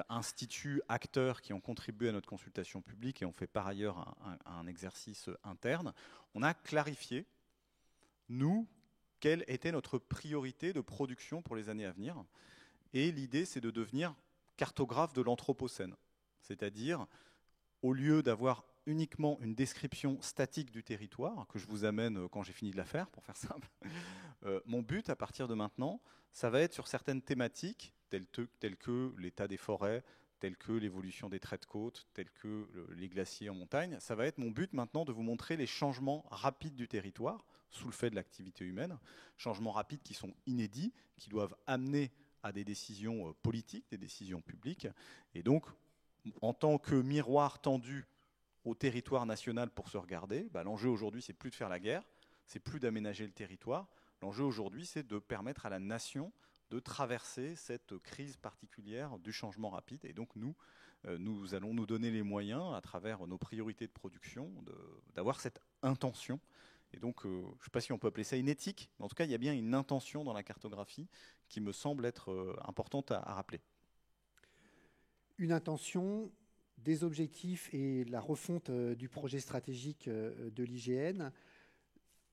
instituts, acteurs qui ont contribué à notre consultation publique et ont fait par ailleurs un exercice interne. On a clarifié, nous, quelle était notre priorité de production pour les années à venir. Et l'idée, c'est de devenir cartographe de l'anthropocène. C'est-à-dire, au lieu d'avoir uniquement une description statique du territoire, que je vous amène quand j'ai fini de la faire, pour faire simple, mon but, à partir de maintenant, ça va être sur certaines thématiques, telles que l'état des forêts, telles que l'évolution des traits de côte, telles que les glaciers en montagne. Ça va être mon but maintenant de vous montrer les changements rapides du territoire, sous le fait de l'activité humaine, changements rapides qui sont inédits, qui doivent amener à des décisions politiques, des décisions publiques. Et donc, en tant que miroir tendu au territoire national pour se regarder, l'enjeu aujourd'hui, c'est plus de faire la guerre, c'est plus d'aménager le territoire. L'enjeu aujourd'hui, c'est de permettre à la nation de traverser cette crise particulière du changement rapide. Et donc nous allons nous donner les moyens, à travers nos priorités de production, d'avoir cette intention. Et donc, je ne sais pas si on peut appeler ça une éthique, mais en tout cas, il y a bien une intention dans la cartographie qui me semble être importante à rappeler. Une intention des objectifs et la refonte du projet stratégique de l'IGN.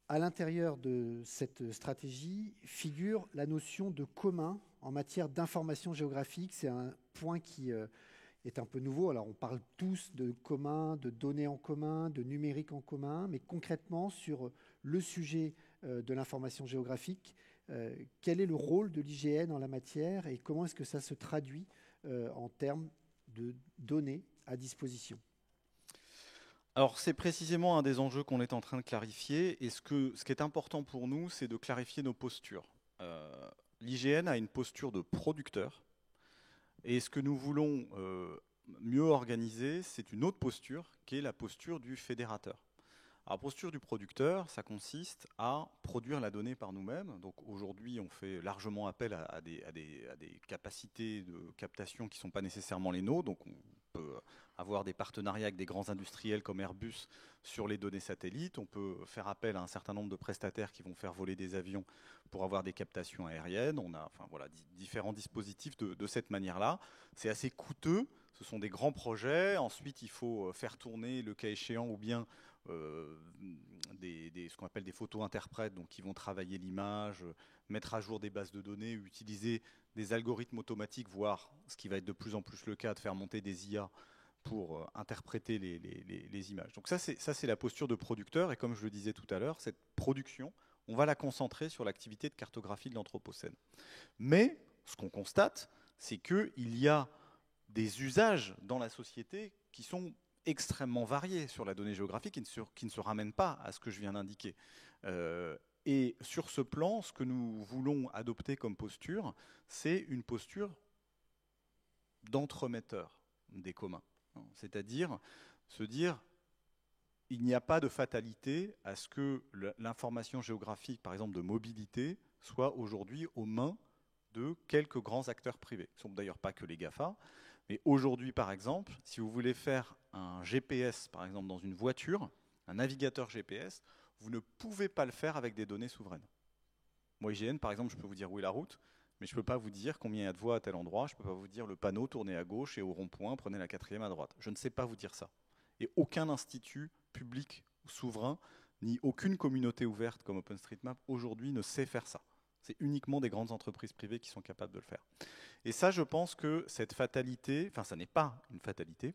À l'intérieur de cette stratégie figure la notion de commun en matière d'information géographique. C'est un point qui est un peu nouveau. Alors on parle tous de commun, de données en commun, de numérique en commun, mais concrètement sur le sujet de l'information géographique, quel est le rôle de l'IGN en la matière et comment est-ce que ça se traduit en termes de données à disposition? Alors c'est précisément un des enjeux qu'on est en train de clarifier, et ce qui est important pour nous, c'est de clarifier nos postures. L'IGN a une posture de producteur, et ce que nous voulons mieux organiser, c'est une autre posture, qui est la posture du fédérateur. Alors, la posture du producteur, ça consiste à produire la donnée par nous-mêmes. Donc aujourd'hui, on fait largement appel à des capacités de captation qui ne sont pas nécessairement les nôtres. Donc on peut avoir des partenariats avec des grands industriels comme Airbus sur les données satellites. On peut faire appel à un certain nombre de prestataires qui vont faire voler des avions pour avoir des captations aériennes. On a différents dispositifs de cette manière-là. C'est assez coûteux. Ce sont des grands projets. Ensuite, il faut faire tourner, le cas échéant, ou bien ce qu'on appelle des photo-interprètes, donc qui vont travailler l'image, mettre à jour des bases de données, utiliser des algorithmes automatiques, voire, ce qui va être de plus en plus le cas, de faire monter des IA pour interpréter les images. Donc ça, c'est la posture de producteur. Et comme je le disais tout à l'heure, cette production, on va la concentrer sur l'activité de cartographie de l'Anthropocène. Mais ce qu'on constate, c'est qu'il y a des usages dans la société qui sont extrêmement variés sur la donnée géographique, qui ne se ramènent pas à ce que je viens d'indiquer. Et sur ce plan, ce que nous voulons adopter comme posture, c'est une posture d'entremetteur des communs. C'est-à-dire se dire, il n'y a pas de fatalité à ce que l'information géographique, par exemple de mobilité, soit aujourd'hui aux mains de quelques grands acteurs privés. Ce ne sont d'ailleurs pas que les GAFA. Mais aujourd'hui, par exemple, si vous voulez faire un GPS, par exemple, dans une voiture, un navigateur GPS, vous ne pouvez pas le faire avec des données souveraines. Moi, IGN, par exemple, je peux vous dire où est la route, mais je ne peux pas vous dire combien il y a de voies à tel endroit, je ne peux pas vous dire le panneau, tournez à gauche et au rond-point, prenez la 4e à droite. Je ne sais pas vous dire ça. Et aucun institut public ou souverain, ni aucune communauté ouverte comme OpenStreetMap, aujourd'hui, ne sait faire ça. C'est uniquement des grandes entreprises privées qui sont capables de le faire. Et ça, je pense que cette fatalité, enfin, ça n'est pas une fatalité,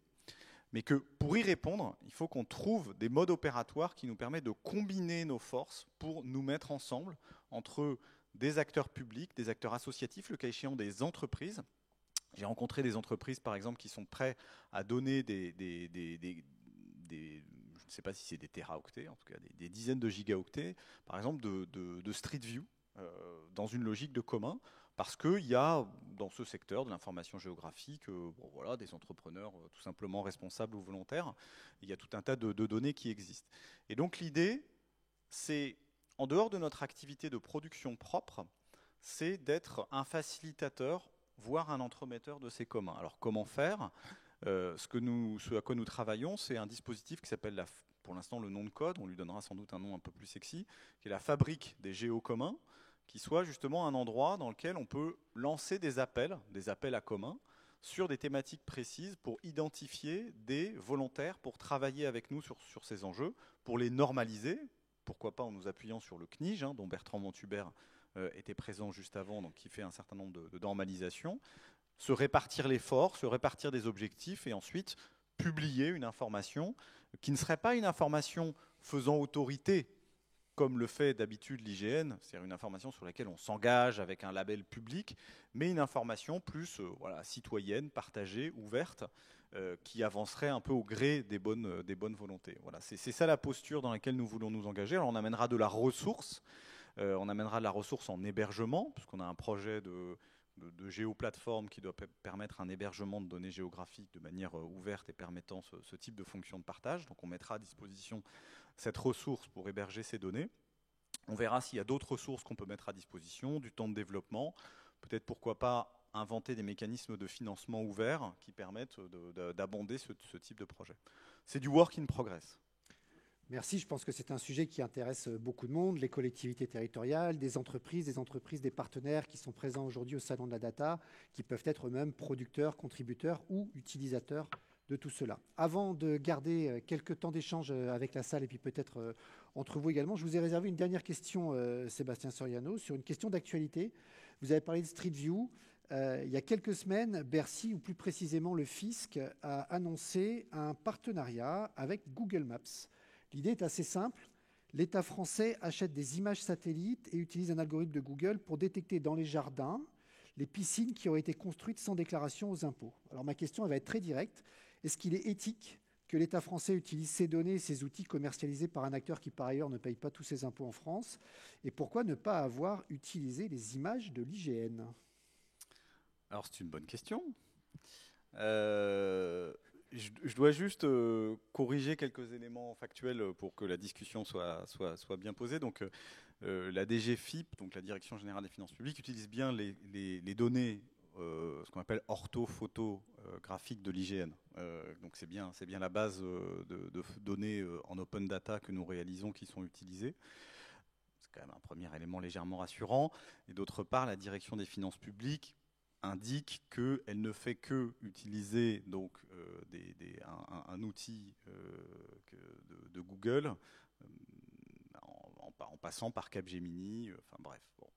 mais que pour y répondre, il faut qu'on trouve des modes opératoires qui nous permettent de combiner nos forces pour nous mettre ensemble entre des acteurs publics, des acteurs associatifs, le cas échéant des entreprises. J'ai rencontré des entreprises, par exemple, qui sont prêtes à donner je ne sais pas si c'est des téraoctets, en tout cas des dizaines de gigaoctets, par exemple, de Street View, dans une logique de commun, parce qu'il y a dans ce secteur de l'information géographique des entrepreneurs tout simplement responsables ou volontaires. Il y a tout un tas de données qui existent. Et donc l'idée, c'est, en dehors de notre activité de production propre, c'est d'être un facilitateur, voire un entremetteur de ces communs. Alors comment faire ? Ce à quoi nous travaillons, c'est un dispositif qui s'appelle, pour l'instant, le nom de code, on lui donnera sans doute un nom un peu plus sexy, qui est la fabrique des géocommuns, qui soit justement un endroit dans lequel on peut lancer des appels à communs, sur des thématiques précises pour identifier des volontaires pour travailler avec nous sur ces enjeux, pour les normaliser, pourquoi pas en nous appuyant sur le CNIJ, dont Bertrand Montubert était présent juste avant, donc qui fait un certain nombre de normalisations, se répartir l'effort, se répartir des objectifs et ensuite publier une information qui ne serait pas une information faisant autorité, comme le fait d'habitude l'IGN, c'est-à-dire une information sur laquelle on s'engage avec un label public, mais une information plus citoyenne, partagée, ouverte, qui avancerait un peu au gré des bonnes volontés. Voilà, c'est ça la posture dans laquelle nous voulons nous engager. Alors on amènera de la ressource, en hébergement, puisqu'on a un projet de géoplateforme qui doit permettre un hébergement de données géographiques de manière ouverte et permettant ce type de fonction de partage. Donc on mettra à disposition cette ressource pour héberger ces données. On verra s'il y a d'autres ressources qu'on peut mettre à disposition, du temps de développement, peut-être pourquoi pas inventer des mécanismes de financement ouverts qui permettent d'abonder ce type de projet. C'est du work in progress. Merci, je pense que c'est un sujet qui intéresse beaucoup de monde, les collectivités territoriales, des entreprises, des partenaires qui sont présents aujourd'hui au Salon de la Data, qui peuvent être eux-mêmes producteurs, contributeurs ou utilisateurs de tout cela. Avant de garder quelques temps d'échange avec la salle et puis peut-être entre vous également, je vous ai réservé une dernière question, Sébastien Soriano, sur une question d'actualité. Vous avez parlé de Street View. Il y a quelques semaines, Bercy, ou plus précisément le fisc, a annoncé un partenariat avec Google Maps. L'idée est assez simple. L'État français achète des images satellites et utilise un algorithme de Google pour détecter dans les jardins les piscines qui auraient été construites sans déclaration aux impôts. Alors ma question elle va être très directe. Est-ce qu'il est éthique que l'État français utilise ces données et ces outils commercialisés par un acteur qui par ailleurs ne paye pas tous ses impôts en France? Et pourquoi ne pas avoir utilisé les images de l'IGN? Alors c'est une bonne question. Je dois juste corriger quelques éléments factuels pour que la discussion soit bien posée. Donc, la DGFiP, donc la Direction Générale des Finances Publiques, utilise bien les données, ce qu'on appelle orthophotographiques de l'IGN. Donc, c'est bien la base de données en open data que nous réalisons qui sont utilisées. C'est quand même un premier élément légèrement rassurant. Et d'autre part, la Direction des Finances Publiques indique qu'elle ne fait que utiliser donc, un outil de Google en passant par Capgemini, enfin bref. Bon.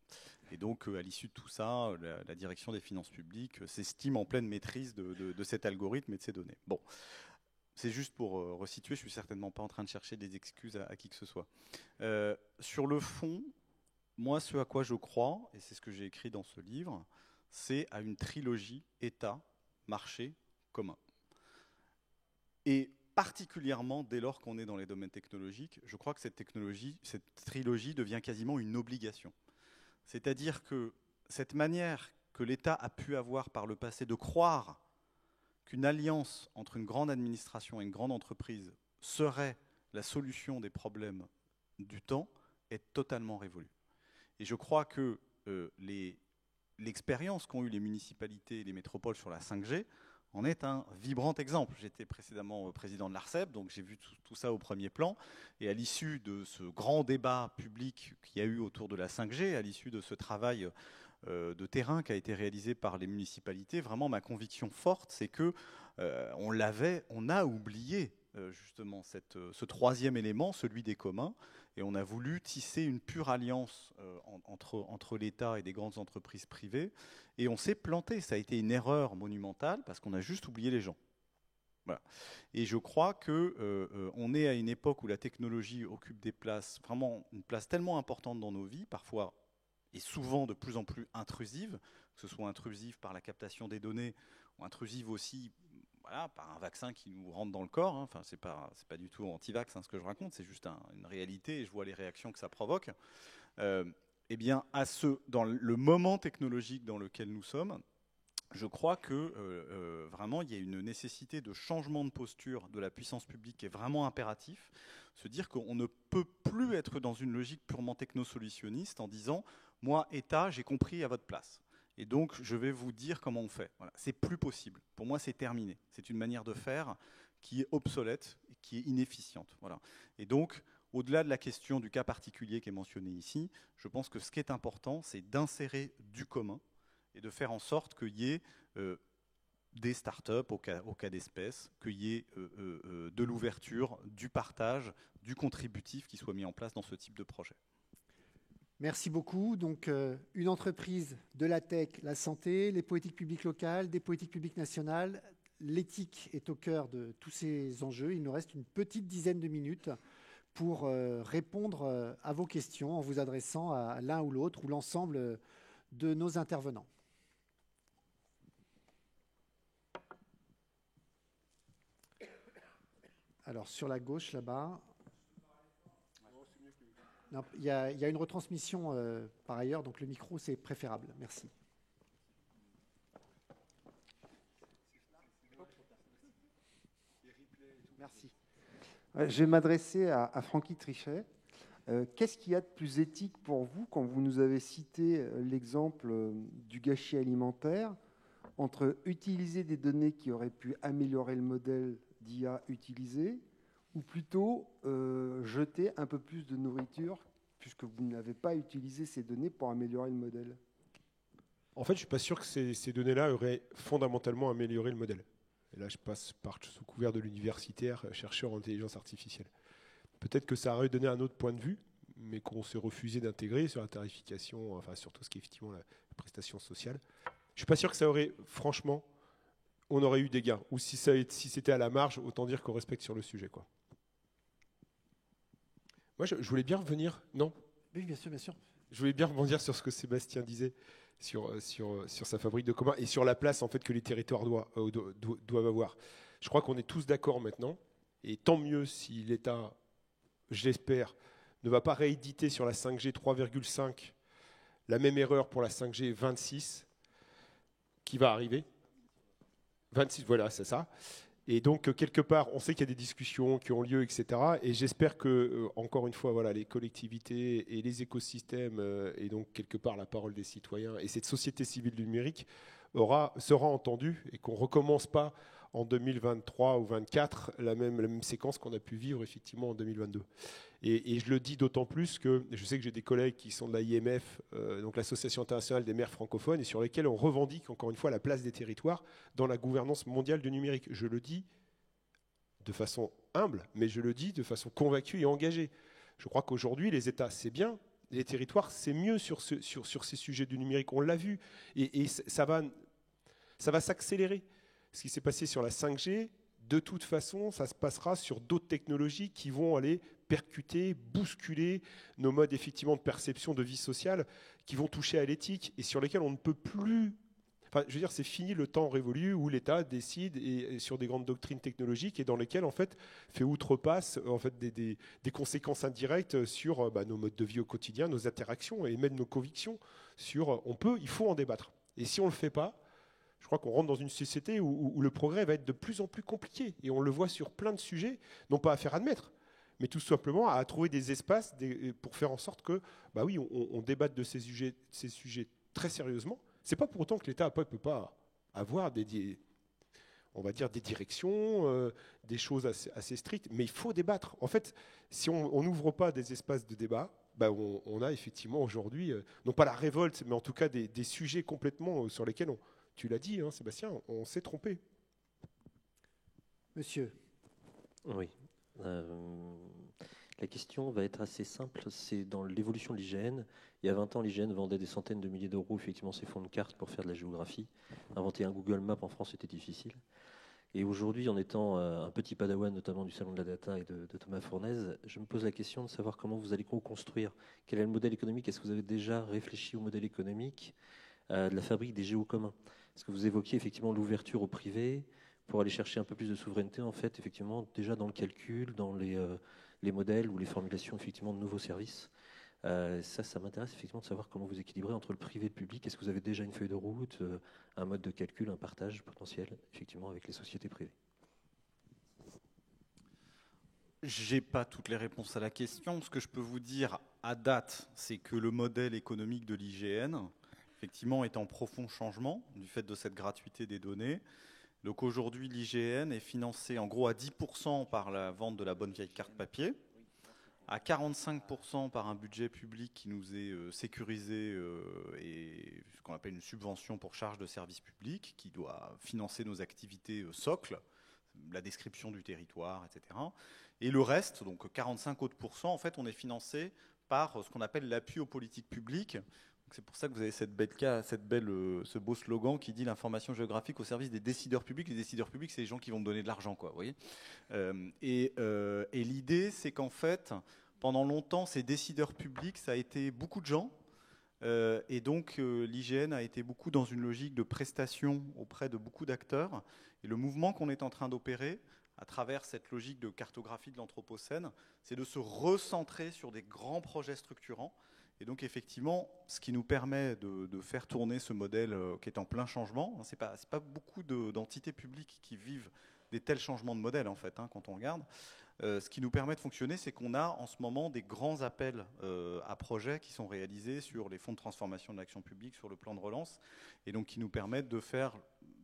Et donc à l'issue de tout ça, la direction des finances publiques s'estime en pleine maîtrise de cet algorithme et de ces données. Bon, c'est juste pour resituer, je ne suis certainement pas en train de chercher des excuses à qui que ce soit. Sur le fond, moi ce à quoi je crois, et c'est ce que j'ai écrit dans ce livre, c'est à une trilogie État, marché, commun. Et particulièrement dès lors qu'on est dans les domaines technologiques, je crois que cette trilogie devient quasiment une obligation. C'est-à-dire que cette manière que l'État a pu avoir par le passé de croire qu'une alliance entre une grande administration et une grande entreprise serait la solution des problèmes du temps est totalement révolue. Et je crois que l'expérience qu'ont eu les municipalités et les métropoles sur la 5G en est un vibrant exemple. J'étais précédemment président de l'ARCEP, donc j'ai vu tout ça au premier plan. Et à l'issue de ce grand débat public qu'il y a eu autour de la 5G, à l'issue de ce travail de terrain qui a été réalisé par les municipalités, vraiment ma conviction forte, c'est que on a oublié justement ce troisième élément, celui des communs, et on a voulu tisser une pure alliance entre l'État et des grandes entreprises privées, et on s'est planté. Ça a été une erreur monumentale parce qu'on a juste oublié les gens. Voilà. Et je crois qu'on est à une époque où la technologie occupe des places, vraiment une place tellement importante dans nos vies, parfois et souvent de plus en plus intrusive, que ce soit intrusive par la captation des données ou intrusive aussi par un vaccin qui nous rentre dans le corps. Hein. Enfin, c'est pas du tout anti-vax ce que je raconte, c'est juste une réalité et je vois les réactions que ça provoque. Eh bien, dans le moment technologique dans lequel nous sommes, je crois que vraiment il y a une nécessité de changement de posture de la puissance publique qui est vraiment impératif. Se dire qu'on ne peut plus être dans une logique purement technosolutionniste en disant « moi, État, j'ai compris à votre place ». Et donc, je vais vous dire comment on fait. Voilà. C'est plus possible. Pour moi, c'est terminé. C'est une manière de faire qui est obsolète et qui est inefficiente. Voilà. Et donc, au-delà de la question du cas particulier qui est mentionné ici, je pense que ce qui est important, c'est d'insérer du commun et de faire en sorte qu'il y ait des start-up au cas d'espèce, qu'il y ait de l'ouverture, du partage, du contributif qui soit mis en place dans ce type de projet. Merci beaucoup. Donc, une entreprise de la tech, la santé, les politiques publiques locales, des politiques publiques nationales. L'éthique est au cœur de tous ces enjeux. Il nous reste une petite dizaine de minutes pour répondre à vos questions en vous adressant à l'un ou l'autre ou l'ensemble de nos intervenants. Alors, sur la gauche, là-bas. Non, il y a une retransmission par ailleurs, donc le micro, c'est préférable. Merci. Merci. Je vais m'adresser à Francky Trichet. Qu'est-ce qu'il y a de plus éthique pour vous quand vous nous avez cité l'exemple du gâchis alimentaire entre utiliser des données qui auraient pu améliorer le modèle d'IA utilisé ou plutôt jeter un peu plus de nourriture puisque vous n'avez pas utilisé ces données pour améliorer le modèle? En fait, je ne suis pas sûr que ces données-là auraient fondamentalement amélioré le modèle. là je passe par sous couvert de l'universitaire, chercheur en intelligence artificielle. Peut-être que ça aurait donné un autre point de vue, mais qu'on s'est refusé d'intégrer sur la tarification, enfin sur tout ce qui est effectivement la prestation sociale. Je ne suis pas sûr que ça aurait, franchement, on aurait eu des gains. Ou si c'était à la marge, autant dire qu'on respecte sur le sujet, quoi. Moi, je voulais bien revenir, non ? Oui, bien sûr, bien sûr. Je voulais bien rebondir sur ce que Sébastien disait sur sa fabrique de commun et sur la place en fait, que les territoires doivent avoir. Je crois qu'on est tous d'accord maintenant, et tant mieux si l'État, j'espère, ne va pas rééditer sur la 5G 3,5 la même erreur pour la 5G 26 qui va arriver. 26, voilà, c'est ça. Et donc, quelque part, on sait qu'il y a des discussions qui ont lieu, etc. Et j'espère que, encore une fois, voilà, les collectivités et les écosystèmes, et donc, quelque part, la parole des citoyens et cette société civile du numérique sera entendue et qu'on ne recommence pas en 2023 ou 2024 la même séquence qu'on a pu vivre, effectivement, en 2022. Et je le dis d'autant plus que je sais que j'ai des collègues qui sont de la IMF, donc l'Association internationale des maires francophones, et sur lesquels on revendique encore une fois la place des territoires dans la gouvernance mondiale du numérique. Je le dis de façon humble, mais je le dis de façon convaincue et engagée. Je crois qu'aujourd'hui, les États, c'est bien, les territoires, c'est mieux sur ces sujets du numérique. On l'a vu, et ça va s'accélérer. Ce qui s'est passé sur la 5G, de toute façon, ça se passera sur d'autres technologies qui vont aller percuter, bousculer nos modes effectivement de perception de vie sociale, qui vont toucher à l'éthique et sur lesquels on ne peut plus... Enfin, je veux dire, c'est fini le temps révolu où l'État décide et sur des grandes doctrines technologiques et dans lesquelles, en fait, fait outrepasse en fait, des conséquences indirectes sur nos modes de vie au quotidien, nos interactions et même nos convictions sur il faut en débattre. Et si on ne le fait pas, je crois qu'on rentre dans une société où le progrès va être de plus en plus compliqué. Et on le voit sur plein de sujets, non pas à faire admettre, mais tout simplement à trouver des espaces pour faire en sorte que, oui, on débatte de ces sujets très sérieusement. C'est pas pour autant que l'État ne peut pas avoir on va dire des directions, des choses assez strictes, mais il faut débattre. En fait, si on n'ouvre pas des espaces de débat, on a effectivement aujourd'hui, non pas la révolte, mais en tout cas des sujets complètement sur lesquels tu l'as dit, hein, Sébastien, on s'est trompé. Monsieur. Oui. La question va être assez simple. C'est dans l'évolution de l'IGN. Il y a 20 ans, l'IGN vendait des centaines de milliers d'euros, effectivement, ses fonds de cartes pour faire de la géographie. Inventer un Google Maps en France, c'était difficile. Et aujourd'hui, en étant un petit padawan, notamment du Salon de la Data et de Thomas Fournaise, je me pose la question de savoir comment vous allez co-construire. Quel est le modèle économique? Est-ce que vous avez déjà réfléchi au modèle économique de la fabrique des géos communs? Est-ce que vous évoquiez effectivement l'ouverture au privé pour aller chercher un peu plus de souveraineté, en fait, effectivement, déjà dans le calcul, dans les modèles ou les formulations, effectivement, de nouveaux services. Ça m'intéresse, effectivement, de savoir comment vous équilibrez entre le privé et le public. Est-ce que vous avez déjà une feuille de route, un mode de calcul, un partage potentiel, effectivement, avec les sociétés privées? J'ai pas toutes les réponses à la question. Ce que je peux vous dire à date, c'est que le modèle économique de l'IGN, effectivement, est en profond changement du fait de cette gratuité des données. Donc aujourd'hui, l'IGN est financé en gros à 10% par la vente de la bonne vieille carte papier, à 45% par un budget public qui nous est sécurisé et ce qu'on appelle une subvention pour charge de service public, qui doit financer nos activités socles, la description du territoire, etc. Et le reste, donc 45 autres pourcents, en fait, on est financé par ce qu'on appelle l'appui aux politiques publiques. C'est pour ça que vous avez ce beau slogan qui dit l'information géographique au service des décideurs publics. Les décideurs publics, c'est les gens qui vont me donner de l'argent, quoi. Vous voyez. Et l'idée, c'est qu'en fait, pendant longtemps, ces décideurs publics, ça a été beaucoup de gens. Et donc, l'IGN a été beaucoup dans une logique de prestation auprès de beaucoup d'acteurs. Et le mouvement qu'on est en train d'opérer, à travers cette logique de cartographie de l'Anthropocène, c'est de se recentrer sur des grands projets structurants. Et donc effectivement, ce qui nous permet de faire tourner ce modèle qui est en plein changement, c'est pas beaucoup d'entités publiques qui vivent des tels changements de modèle en fait, hein, quand on regarde. Ce qui nous permet de fonctionner, c'est qu'on a en ce moment des grands appels à projets qui sont réalisés sur les fonds de transformation de l'action publique, sur le plan de relance, et donc qui nous permettent de faire,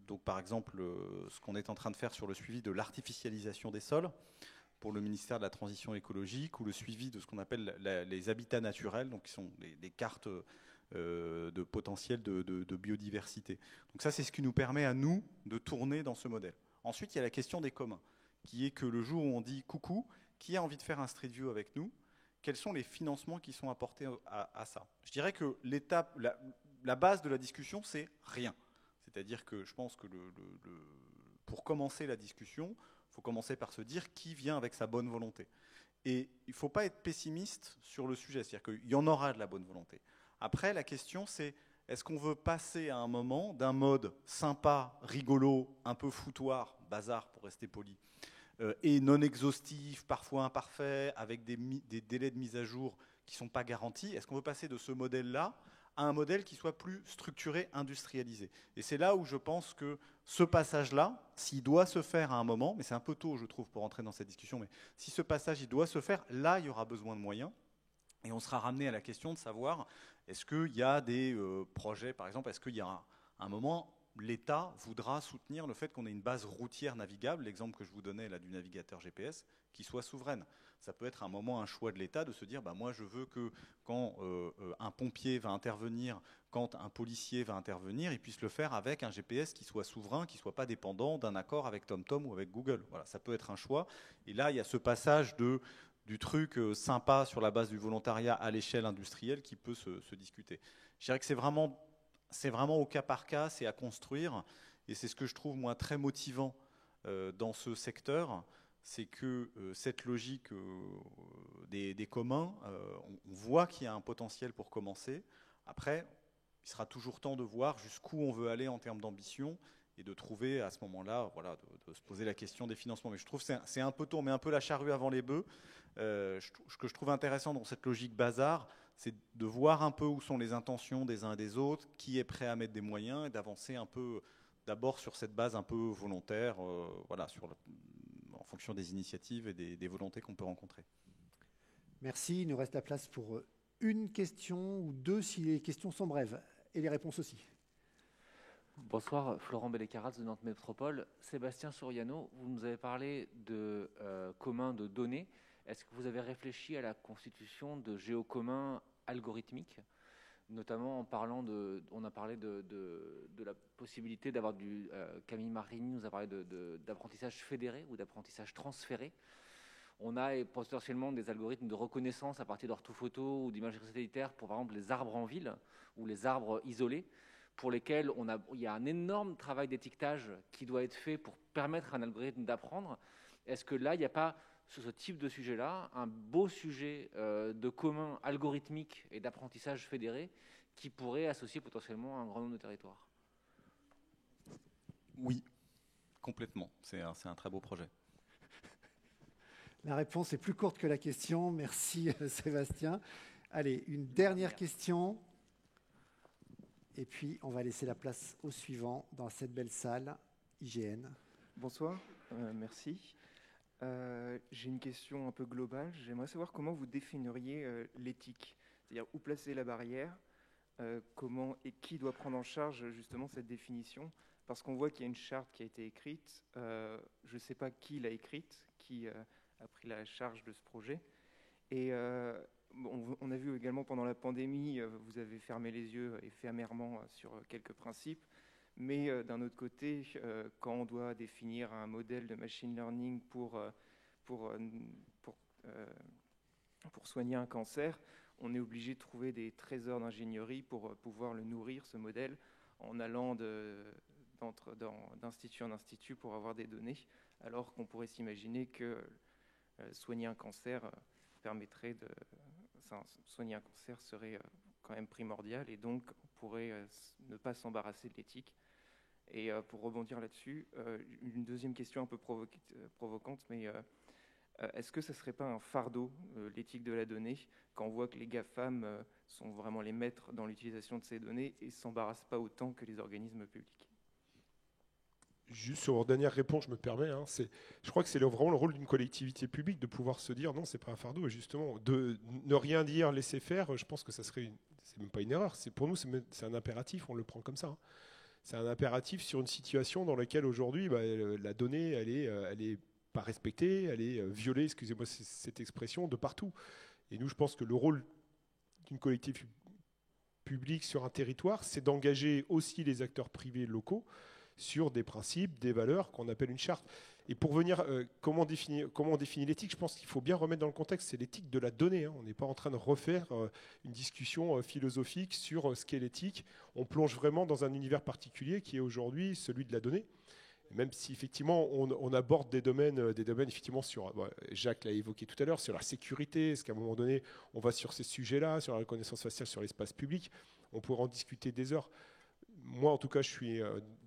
donc par exemple, ce qu'on est en train de faire sur le suivi de l'artificialisation des sols, pour le ministère de la Transition écologique, ou le suivi de ce qu'on appelle les habitats naturels, donc qui sont des cartes de potentiel de biodiversité. Donc ça, c'est ce qui nous permet à nous de tourner dans ce modèle. Ensuite, il y a la question des communs, qui est que le jour où on dit « coucou, qui a envie de faire un Street View avec nous ?» Quels sont les financements qui sont apportés à ça? Je dirais que la base de la discussion, c'est rien. C'est-à-dire que je pense que pour commencer la discussion, il faut commencer par se dire qui vient avec sa bonne volonté. Et il ne faut pas être pessimiste sur le sujet, c'est-à-dire qu'il y en aura de la bonne volonté. Après, la question, c'est est-ce qu'on veut passer à un moment d'un mode sympa, rigolo, un peu foutoir, bazar pour rester poli, et non exhaustif, parfois imparfait, avec des délais de mise à jour qui ne sont pas garantis. Est-ce qu'on veut passer de ce modèle-là à un modèle qui soit plus structuré, industrialisé? Et c'est là où je pense que ce passage-là, s'il doit se faire à un moment, mais c'est un peu tôt, je trouve, pour entrer dans cette discussion, mais si ce passage il doit se faire, là, il y aura besoin de moyens. Et on sera ramené à la question de savoir, est-ce qu'il y a des projets, par exemple, est-ce qu'il y a un moment... l'État voudra soutenir le fait qu'on ait une base routière navigable, l'exemple que je vous donnais là du navigateur GPS, qui soit souveraine. Ça peut être un moment, un choix de l'État de se dire, moi je veux que quand un pompier va intervenir, quand un policier va intervenir, il puisse le faire avec un GPS qui soit souverain, qui ne soit pas dépendant d'un accord avec TomTom ou avec Google. Voilà, ça peut être un choix. Et là, il y a ce passage du truc sympa sur la base du volontariat à l'échelle industrielle qui peut se discuter. Je dirais que c'est vraiment au cas par cas, c'est à construire. Et c'est ce que je trouve, moi, très motivant dans ce secteur. C'est que cette logique des communs, on voit qu'il y a un potentiel pour commencer. Après, il sera toujours temps de voir jusqu'où on veut aller en termes d'ambition et de trouver à ce moment-là, voilà, de se poser la question des financements. Mais je trouve que c'est un peu tôt, on met un peu la charrue avant les bœufs. Ce que je trouve intéressant dans cette logique bazar, c'est de voir un peu où sont les intentions des uns et des autres, qui est prêt à mettre des moyens et d'avancer un peu d'abord sur cette base un peu volontaire, voilà, en fonction des initiatives et des volontés qu'on peut rencontrer. Merci. Il nous reste la place pour une question ou deux si les questions sont brèves et les réponses aussi. Bonsoir, Florent Bellécaraz de Nantes Métropole. Sébastien Soriano, vous nous avez parlé de communs de données. Est-ce que vous avez réfléchi à la constitution de géocommuns algorithmiques, notamment on a parlé de la possibilité d'avoir Camille Marini nous a parlé d'apprentissage fédéré ou d'apprentissage transféré. On a potentiellement des algorithmes de reconnaissance à partir d'orthophotos ou d'imagerie satellitaire pour, par exemple, les arbres en ville ou les arbres isolés, pour lesquels il y a un énorme travail d'étiquetage qui doit être fait pour permettre à un algorithme d'apprendre. Est-ce que là, il n'y a pas, sur ce type de sujet-là, un beau sujet de commun algorithmique et d'apprentissage fédéré qui pourrait associer potentiellement un grand nombre de territoires? Oui, complètement. C'est un très beau projet. La réponse est plus courte que la question. Merci Sébastien. Allez, une dernière question. Et puis, on va laisser la place au suivant dans cette belle salle, IGN. Bonsoir, merci. J'ai une question un peu globale. J'aimerais savoir comment vous définiriez l'éthique. C'est-à-dire où placer la barrière, comment et qui doit prendre en charge justement cette définition. Parce qu'on voit qu'il y a une charte qui a été écrite. Je ne sais pas qui l'a écrite, qui a pris la charge de ce projet. Et on a vu également pendant la pandémie, vous avez fermé les yeux et fait amèrement sur quelques principes. Mais d'un autre côté, quand on doit définir un modèle de machine learning pour soigner un cancer, on est obligé de trouver des trésors d'ingénierie pour pouvoir le nourrir, ce modèle, en allant d'institut en institut pour avoir des données, alors qu'on pourrait s'imaginer que soigner un cancer soigner un cancer serait quand même primordial, et donc on pourrait ne pas s'embarrasser de l'éthique. Et pour rebondir là-dessus, une deuxième question un peu provocante, mais est-ce que ce ne serait pas un fardeau, l'éthique de la donnée, quand on voit que les GAFAM sont vraiment les maîtres dans l'utilisation de ces données et ne s'embarrassent pas autant que les organismes publics? Juste sur votre dernière réponse, je me permets, je crois que c'est vraiment le rôle d'une collectivité publique de pouvoir se dire non, c'est pas un fardeau, et justement, de ne rien dire, laisser faire, je pense que ça serait, c'est même pas une erreur, pour nous c'est un impératif, on le prend comme ça. C'est un impératif sur une situation dans laquelle aujourd'hui la donnée elle est pas respectée, elle est violée, excusez-moi cette expression, de partout. Et nous, je pense que le rôle d'une collectivité publique sur un territoire, c'est d'engager aussi les acteurs privés locaux sur des principes, des valeurs qu'on appelle une charte. Et pour venir, comment on définit l'éthique, je pense qu'il faut bien remettre dans le contexte, c'est l'éthique de la donnée. On n'est pas en train de refaire une discussion philosophique sur ce qu'est l'éthique. On plonge vraiment dans un univers particulier qui est aujourd'hui celui de la donnée. Même si effectivement on aborde des domaines effectivement sur, Jacques l'a évoqué tout à l'heure, sur la sécurité, est-ce qu'à un moment donné on va sur ces sujets-là, sur la reconnaissance faciale, sur l'espace public, on pourrait en discuter des heures. Moi en tout cas je suis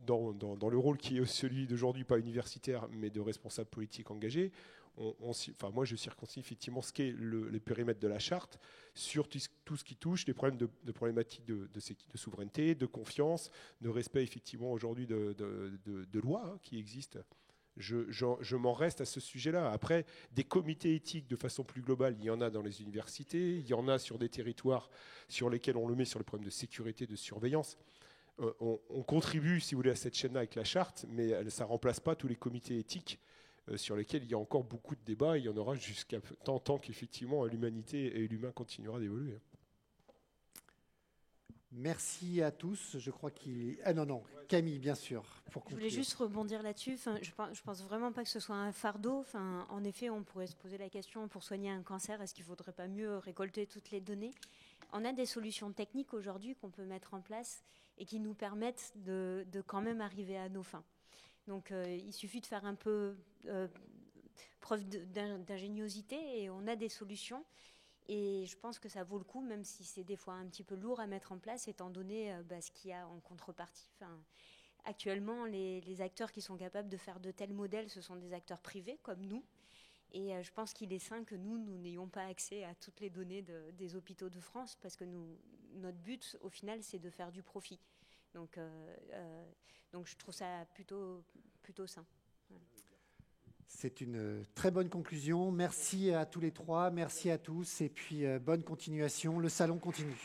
dans le rôle qui est celui d'aujourd'hui, pas universitaire mais de responsable politique engagé. Moi je circoncis effectivement ce qu'est le périmètre de la charte sur tout ce qui touche les problèmes de problématiques de souveraineté, de confiance, de respect effectivement aujourd'hui de lois qui existent. Je m'en reste à ce sujet-là. Après, des comités éthiques de façon plus globale, il y en a dans les universités, il y en a sur des territoires sur lesquels on le met sur les problèmes de sécurité, de surveillance. On contribue, si vous voulez, à cette chaîne-là avec la charte, mais ça ne remplace pas tous les comités éthiques sur lesquels il y a encore beaucoup de débats. Il y en aura jusqu'à tant qu'effectivement l'humanité et l'humain continuera d'évoluer. Merci à tous. Je crois qu'il... Ah non, Camille, bien sûr. Je voulais juste rebondir là-dessus. Je pense vraiment pas que ce soit un fardeau. En effet, on pourrait se poser la question, pour soigner un cancer, est-ce qu'il ne faudrait pas mieux récolter toutes les données ? On a des solutions techniques aujourd'hui qu'on peut mettre en place et qui nous permettent de quand même arriver à nos fins. Donc il suffit de faire un peu preuve d'ingéniosité et on a des solutions. Et je pense que ça vaut le coup, même si c'est des fois un petit peu lourd à mettre en place, étant donné ce qu'il y a en contrepartie. Actuellement, les acteurs qui sont capables de faire de tels modèles, ce sont des acteurs privés comme nous. Et je pense qu'il est sain que nous n'ayons pas accès à toutes les données des hôpitaux de France, parce que notre but, au final, c'est de faire du profit. Donc je trouve ça plutôt sain. Voilà. C'est une très bonne conclusion. Merci à tous les trois, merci à tous, et puis bonne continuation. Le salon continue.